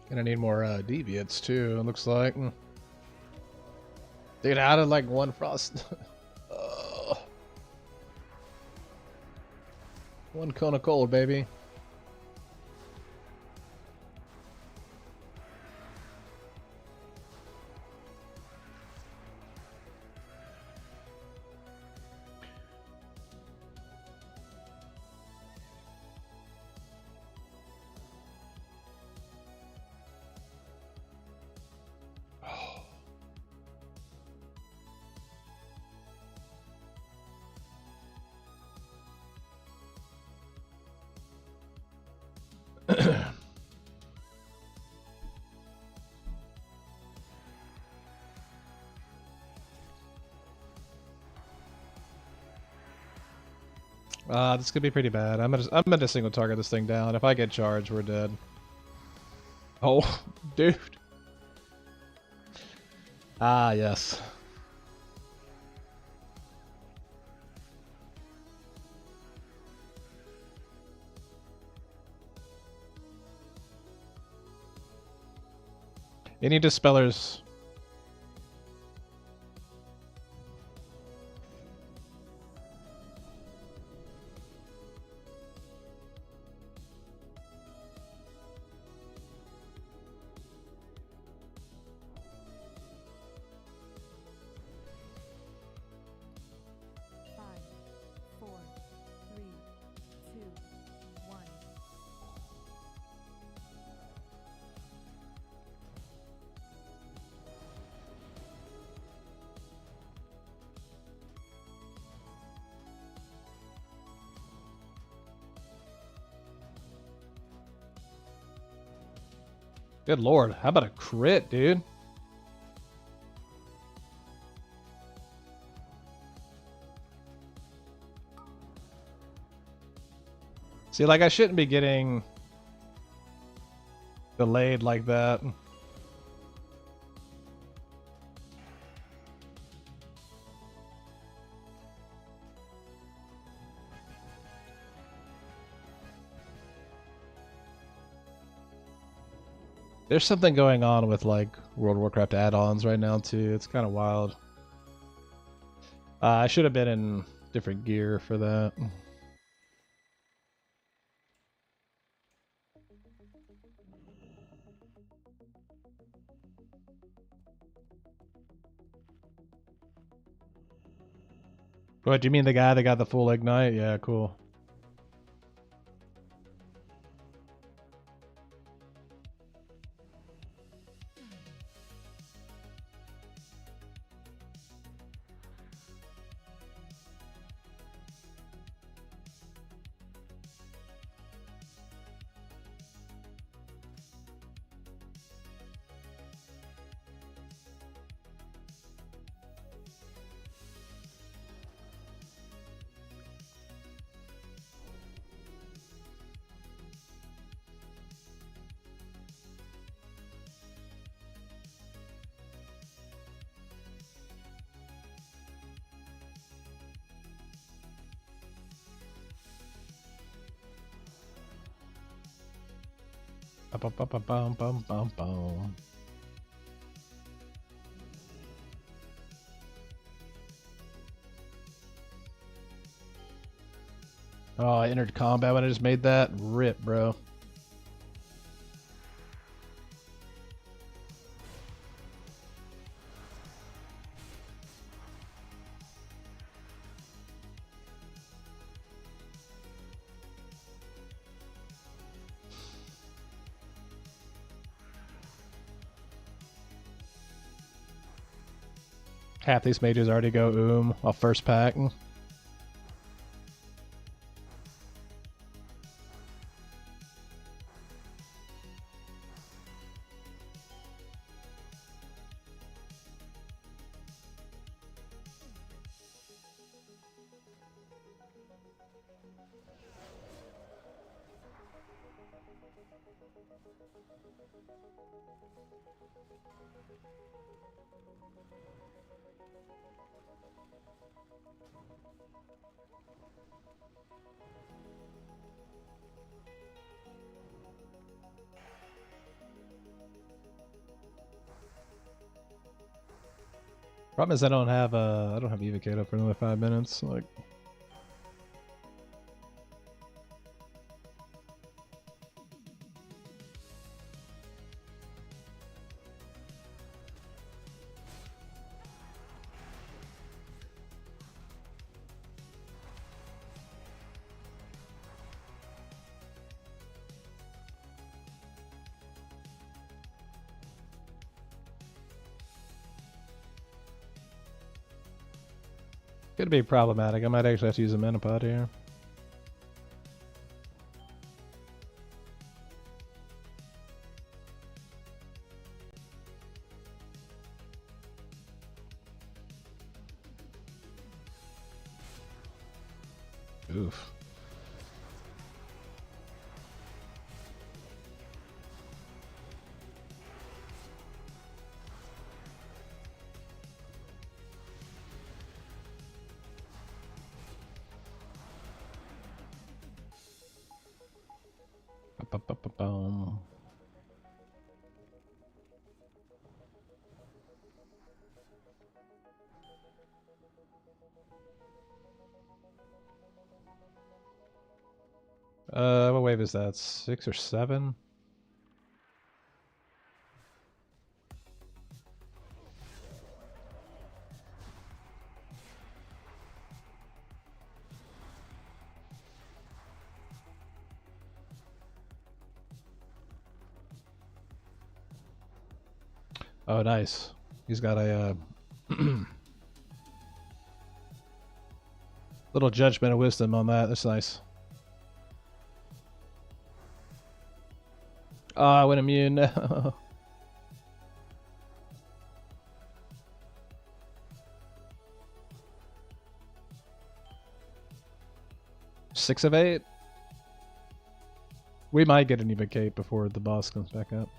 Gonna need more deviates too, it looks like. Dude, how did, like, one frost... One cone of cold, baby. This could be pretty bad. I'm gonna single target this thing down. If I get charged, we're dead. Oh, dude. Ah, yes. Any dispellers? Five, four, three, two, one. Good lord. How about a crit, dude? See, like, I shouldn't be getting delayed like that. There's something going on with, like, World of Warcraft add-ons right now, too. It's kind of wild. I should have been in different gear for that. What, do you mean the guy that got the full ignite? Yeah, cool. Bum. Oh, I entered combat when I just made that? Rip, bro. Half these mages already go off first pack. Problem is I don't have Evocado for another 5 minutes. Like, could be problematic. I might actually have to use a Menopod here. Oof. Ba-ba-ba-ba-bum. What wave is that? 6 or 7? Oh, nice. He's got a little judgment of wisdom on that. That's nice. Oh, I went immune. No. 6 of 8. We might get an even cape before the boss comes back up.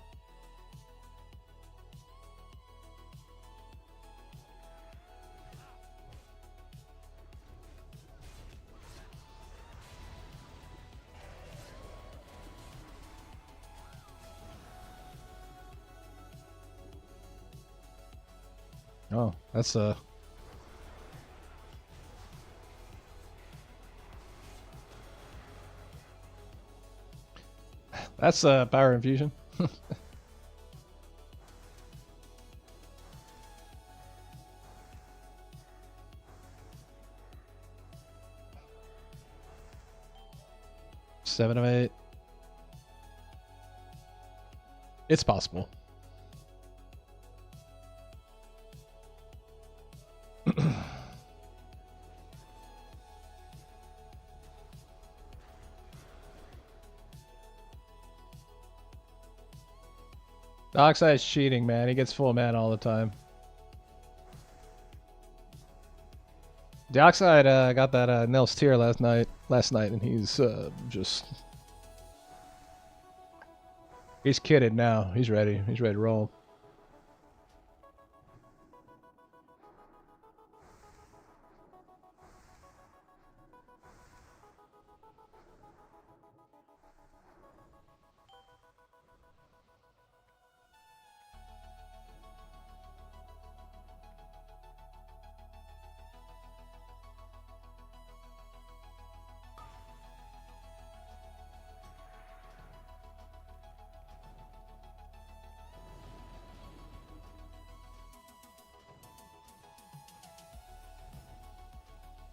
Oh, that's that's power infusion. Seven of 8. It's possible. Darkseid's cheating, man. He gets full mana all the time. Darkseid got that Nels tier last night, and he's just he's kitted now. He's ready. He's ready to roll.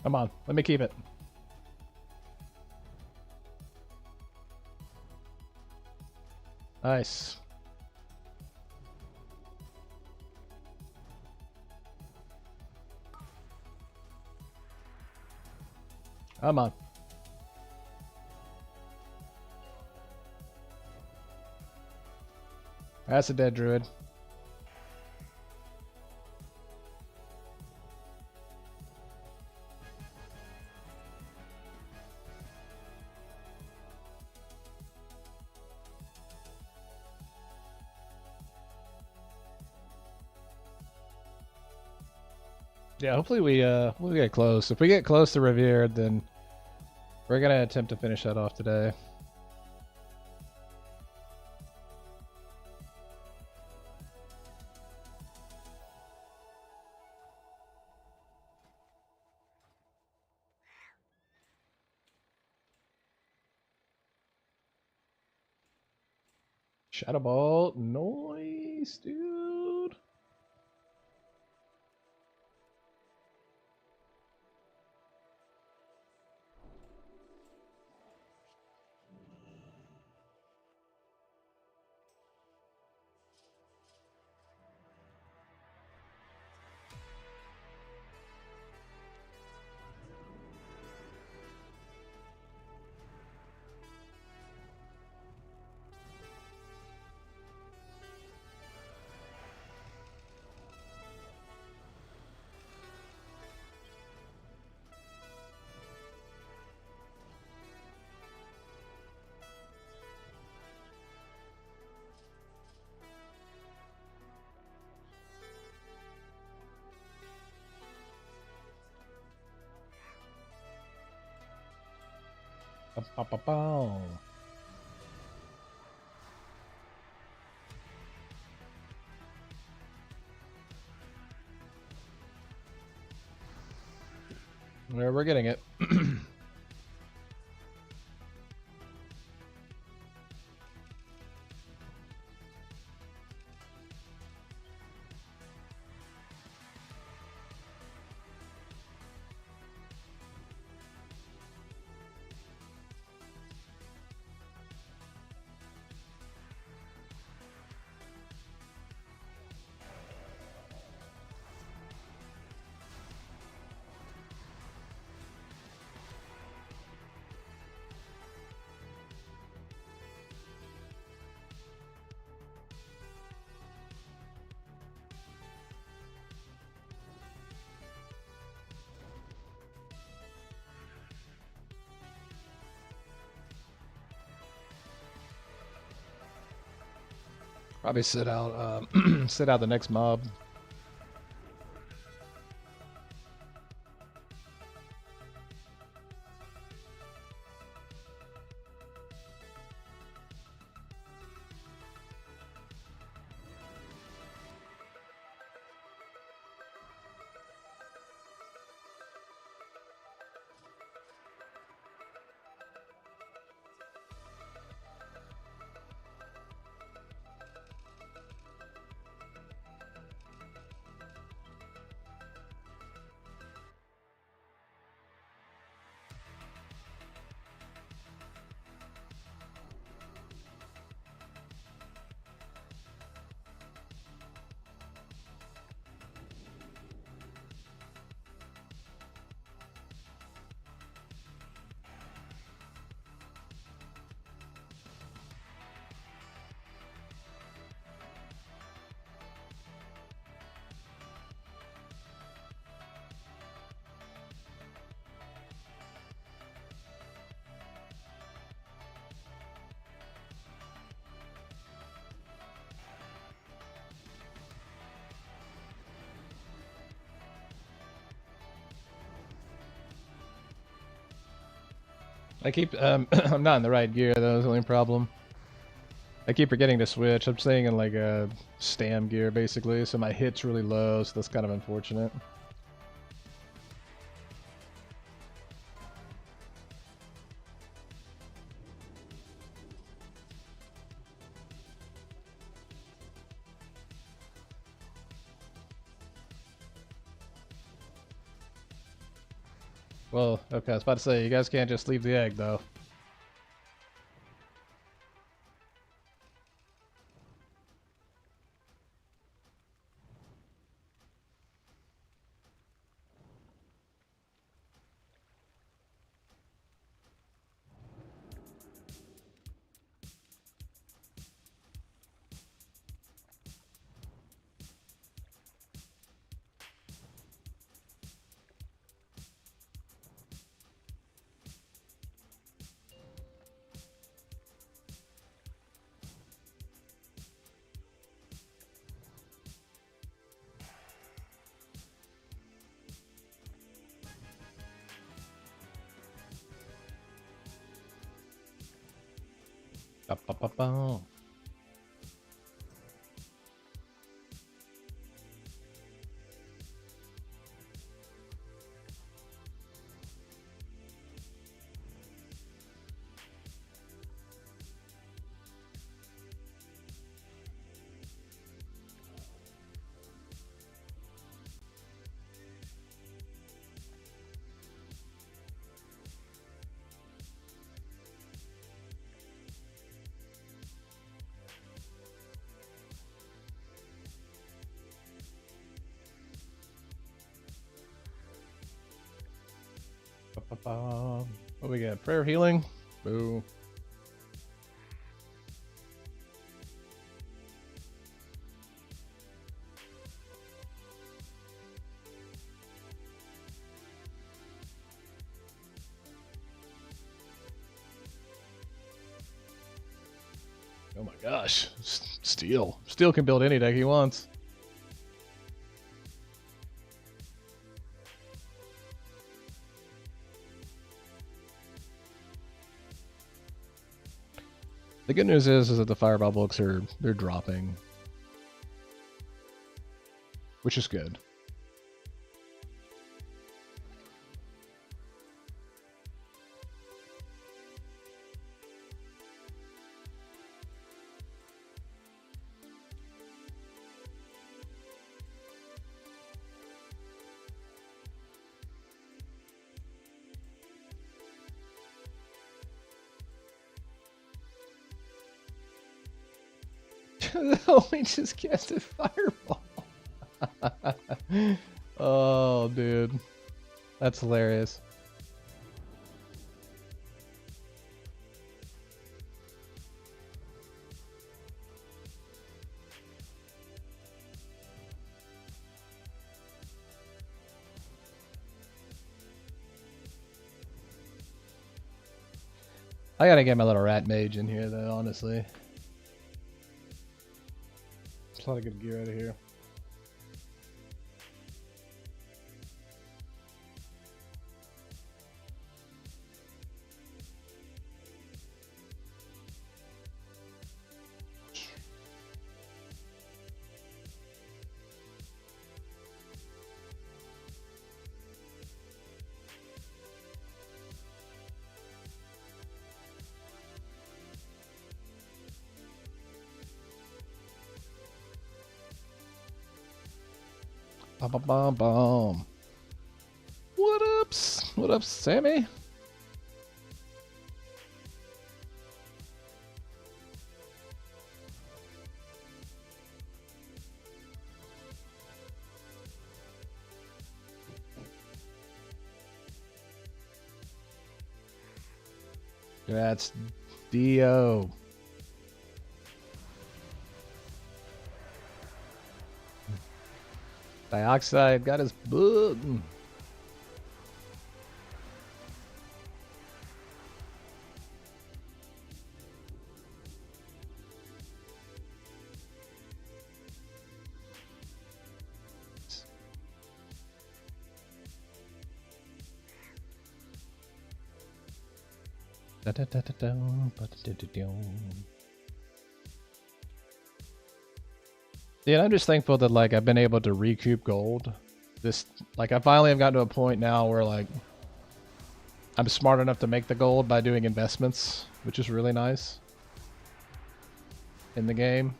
Come on, let me keep it. Nice. Come on. That's a dead druid. Yeah, hopefully we'll get close. If we get close to Revered, then we're gonna attempt to finish that off today. Shadow Ball, nice, dude. Ba-ba-ba-bow. We're getting it. Probably sit out, sit out the next mob. I keep, I'm not in the right gear, though, is the only problem. I keep forgetting to switch. I'm staying in, like, a stam gear, basically, so my hit's really low, so that's kind of unfortunate. Well, okay, I was about to say, you guys can't just leave the egg, though. Ba-ba-ba-ba. Ba-ba-ba. What we got? Prayer healing? Boo. Oh my gosh. Steel. Steel can build any deck he wants. The good news is that the fireball books they're dropping, which is good. Oh, we just casted Fireball. Oh, dude. That's hilarious. I gotta get my little rat mage in here, though, honestly. There's a lot of good gear out of here. Ba-ba-bum-bum. What ups? What up, Sammy? That's Dio. Dioxide got his book. Yeah, I'm just thankful that like I've been able to recoup gold. This like I finally have gotten to a point now where like I'm smart enough to make the gold by doing investments, which is really nice in the game.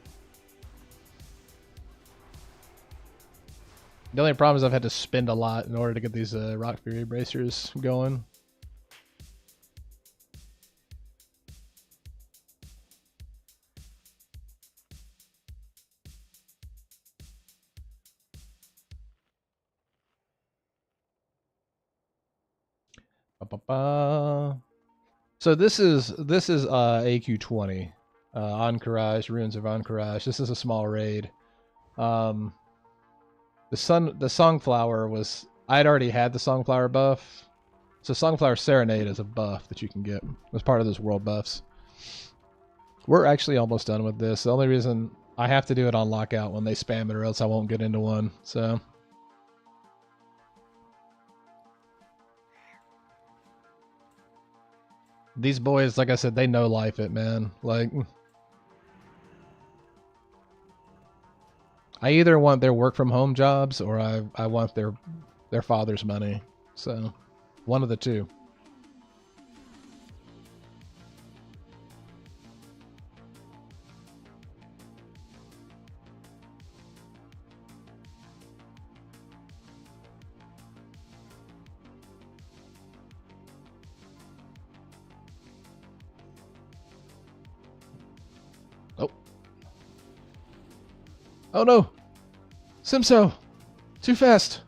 The only problem is I've had to spend a lot in order to get these Rock Fury bracers going. Ba-ba-ba. So this is AQ20, Ahn'Qiraj, Ruins of Ahn'Qiraj. This is a small raid. The Songflower was I'd already had the Songflower buff, so Songflower Serenade is a buff that you can get as part of those world buffs. We're actually almost done with this. The only reason I have to do it on lockout when they spam it, or else I won't get into one. So. These boys, like I said, they know life it, man. Like, I either want their work from home jobs or I want their father's money. So, one of the two. Oh. Oh no! Simso! Too fast!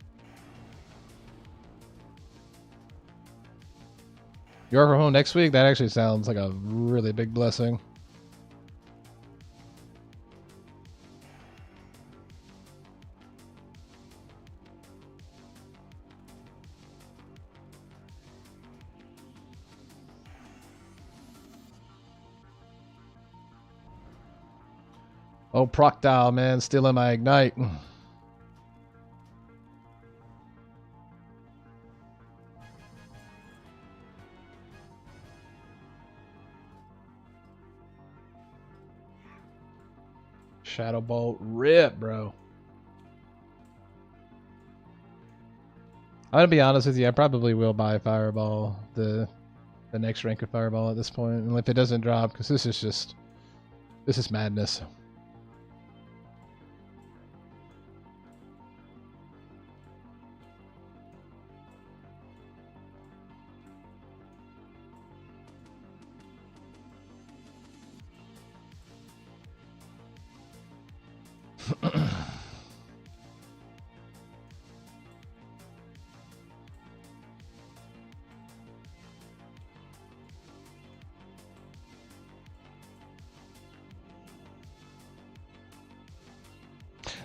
You're from home next week? That actually sounds like a really big blessing. Oh, Proctile, man, stealing my Ignite. Shadow Bolt, rip, bro. I'm gonna be honest with you, I probably will buy Fireball, the next rank of Fireball at this point, and if it doesn't drop, because this is madness.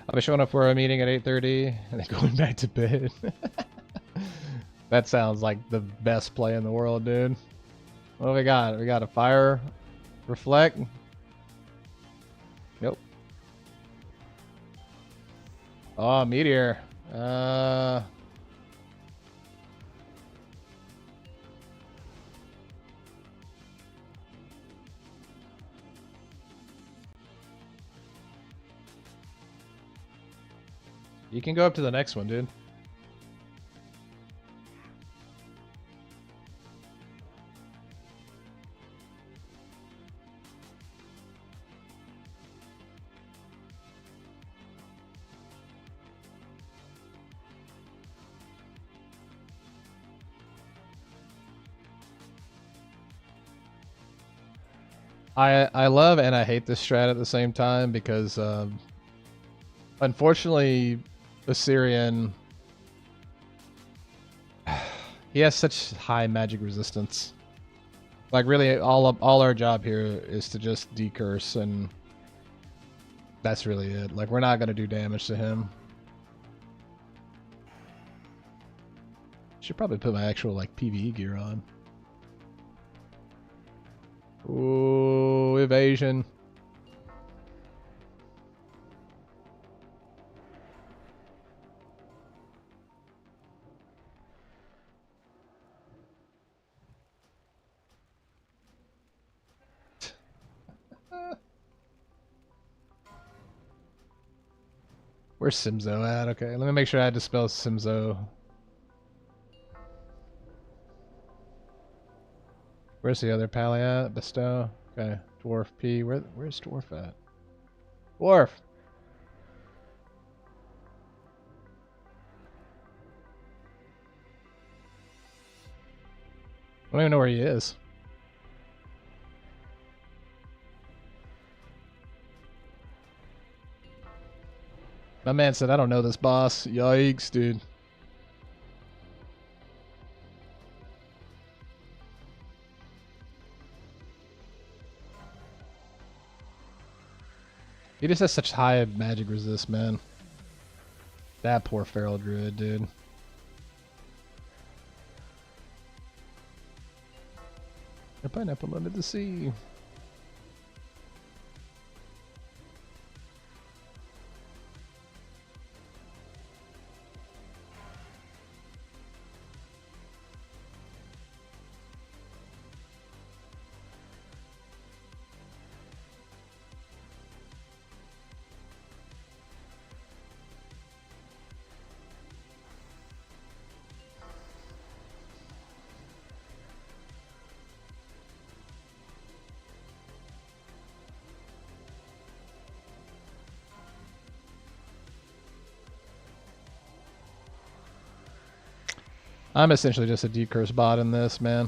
I'll be showing up for a meeting at 8:30 and then going back to bed. That sounds like the best play in the world, dude. What do we got? We got a fire reflect. Nope. Oh, meteor. You can go up to the next one, dude. I love and I hate this strat at the same time because unfortunately Assyrian he has such high magic resistance. Like really all our job here is to just decurse and that's really it. Like we're not gonna do damage to him. Should probably put my actual like PvE gear on. Ooh, evasion. Where's Simzo at? Okay, let me make sure I dispel Simzo. Where's the other pally at? Bestow. Okay, Dwarf P. Where's Dwarf at? Dwarf! I don't even know where he is. My man said, I don't know this boss. Yikes, dude. He just has such high magic resist, man. That poor feral druid, dude. A pineapple under the sea. I'm essentially just a decurse bot in this, man.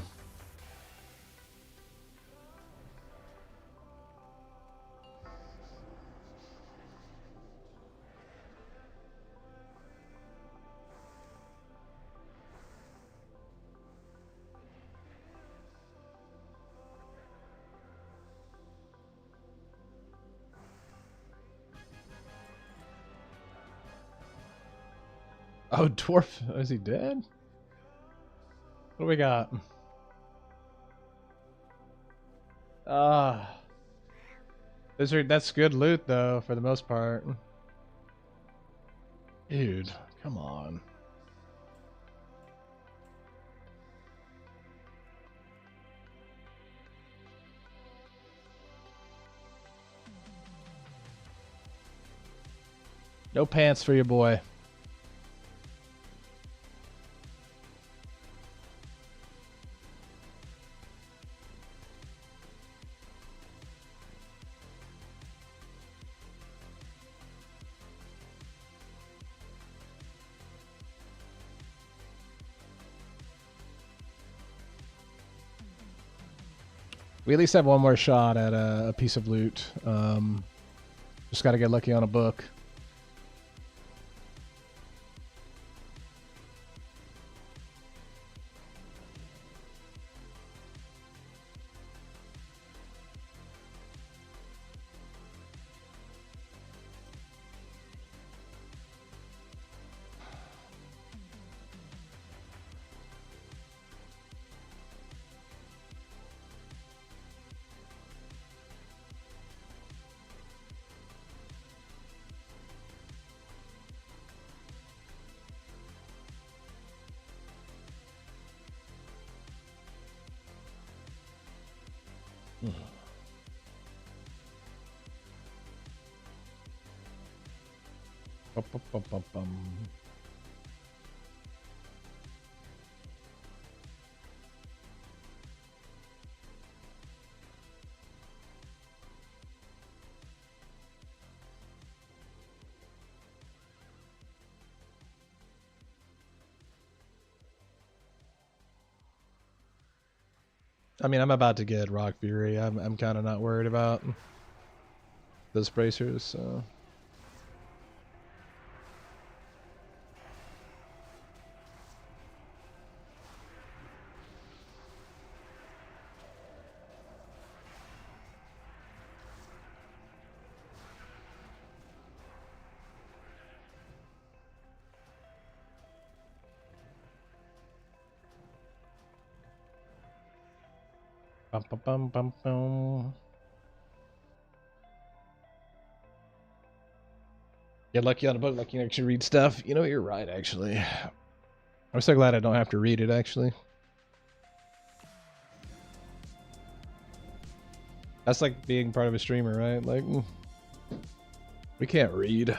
Oh, dwarf. Is he dead? What do we got? That's good loot though, for the most part. Dude, come on. No pants for your boy. We at least have one more shot at a piece of loot. Just got to get lucky on a book. Bum, bum, bum, bum, bum. I mean, I'm about to get Rock Fury. I'm kind of not worried about those bracers. So. Bum, bum, bum, bum, bum. Get lucky on a book, like you can actually read stuff. You know, you're right, actually. I'm so glad I don't have to read it, actually. That's like being part of a streamer, right? Like, we can't read.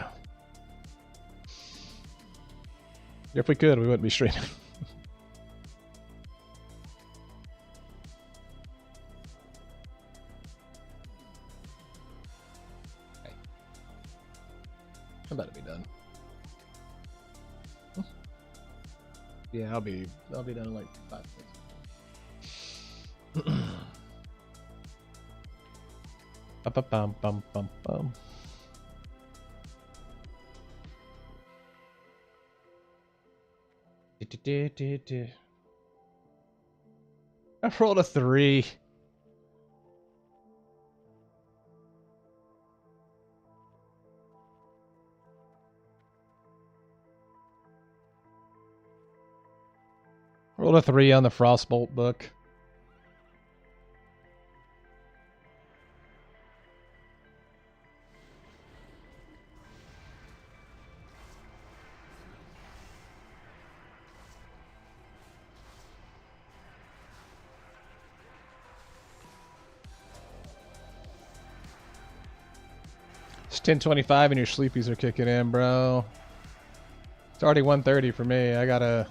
If we could, we wouldn't be streaming. I'm about to be done. Yeah, I'll be done in like 5 minutes. Bum, bum, bum, bum. I rolled a 3. Rolled a 3 on the Frostbolt book. It's 10:25 and your sleepies are kicking in, bro. It's already 1:30 for me. I gotta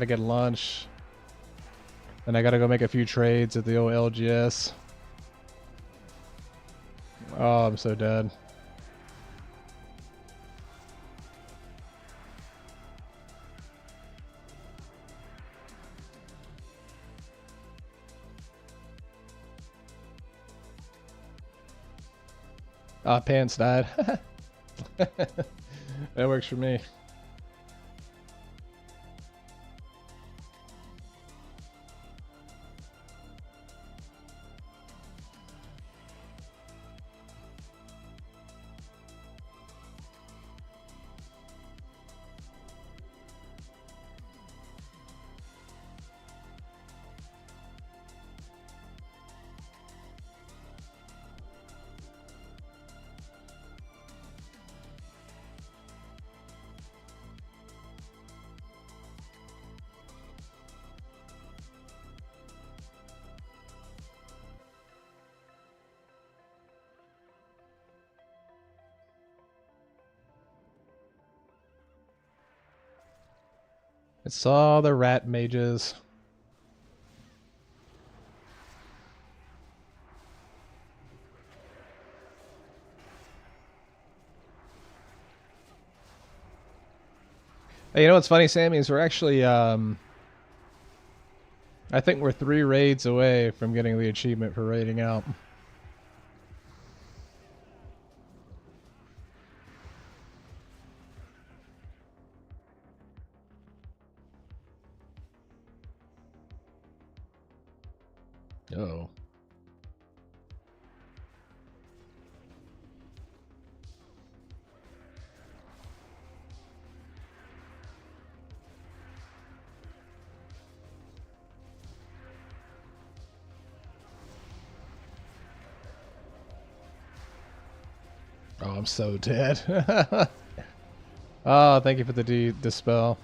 get lunch. Then I gotta go make a few trades at the old LGS. Oh, I'm so dead. Ah, pants died. That works for me. It's all the rat mages. Hey, you know what's funny, Sammy, is we're actually, I think we're 3 raids away from getting the achievement for raiding out. Oh. Oh, I'm so dead. Oh, thank you for the dispel.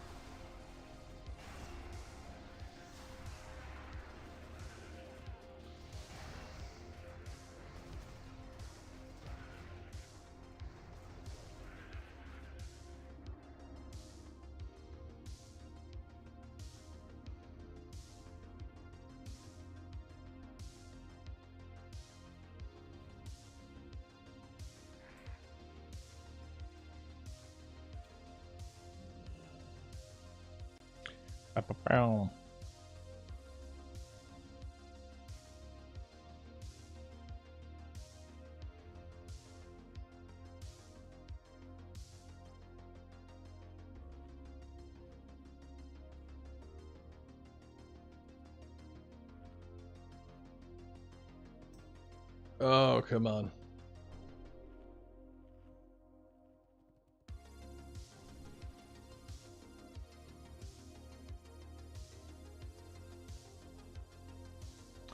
Bow. Oh, come on.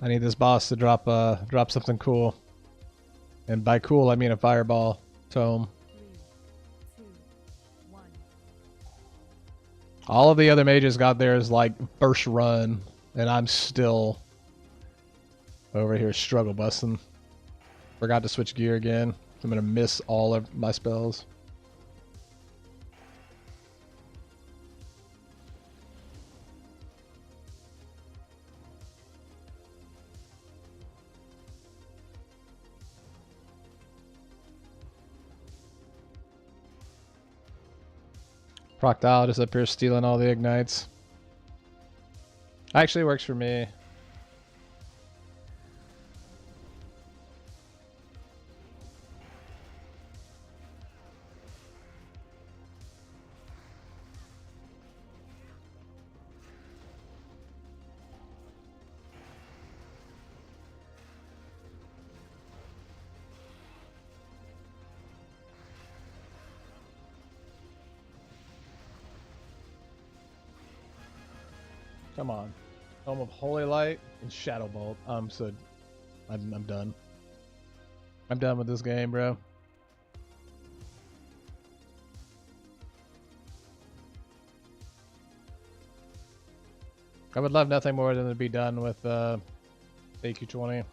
I need this boss to drop something cool. And by cool, I mean a fireball tome. 3, 2, 1. All of the other mages got theirs like first run, and I'm still over here struggle busting. Forgot to switch gear again. I'm gonna miss all of my spells. Proctile just up here stealing all the ignites. Actually works for me. Come on. Home of Holy Light and Shadow Bolt. I'm done. I'm done with this game, bro. I would love nothing more than to be done with AQ20.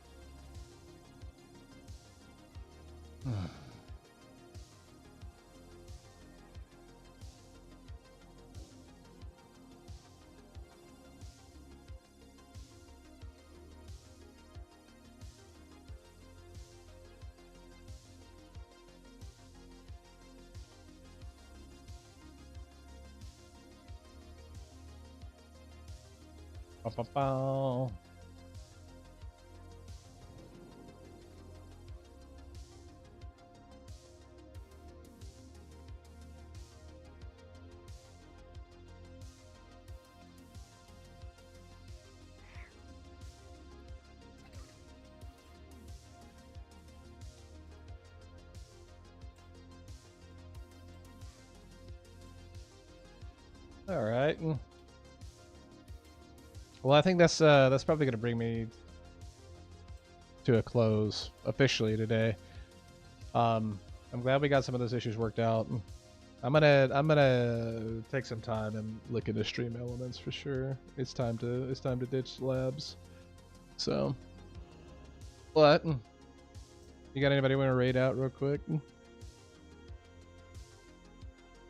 Ba-ba-bow. All right. Well, I think that's probably gonna bring me to a close officially today. I'm glad we got some of those issues worked out. I'm gonna take some time and look into stream elements for sure. It's time to ditch labs. So, but you got anybody want to raid out real quick?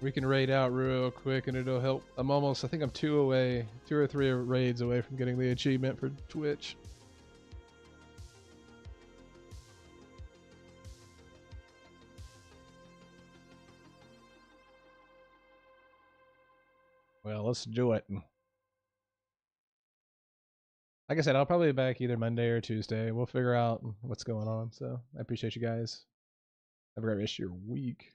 We can raid out real quick and it'll help. I think I'm 2 or 3 raids away from getting the achievement for Twitch. Well, let's do it. Like I said, I'll probably be back either Monday or Tuesday. We'll figure out what's going on. So I appreciate you guys. Have a great rest of your week.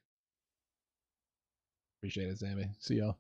Appreciate it, Sammy. See y'all.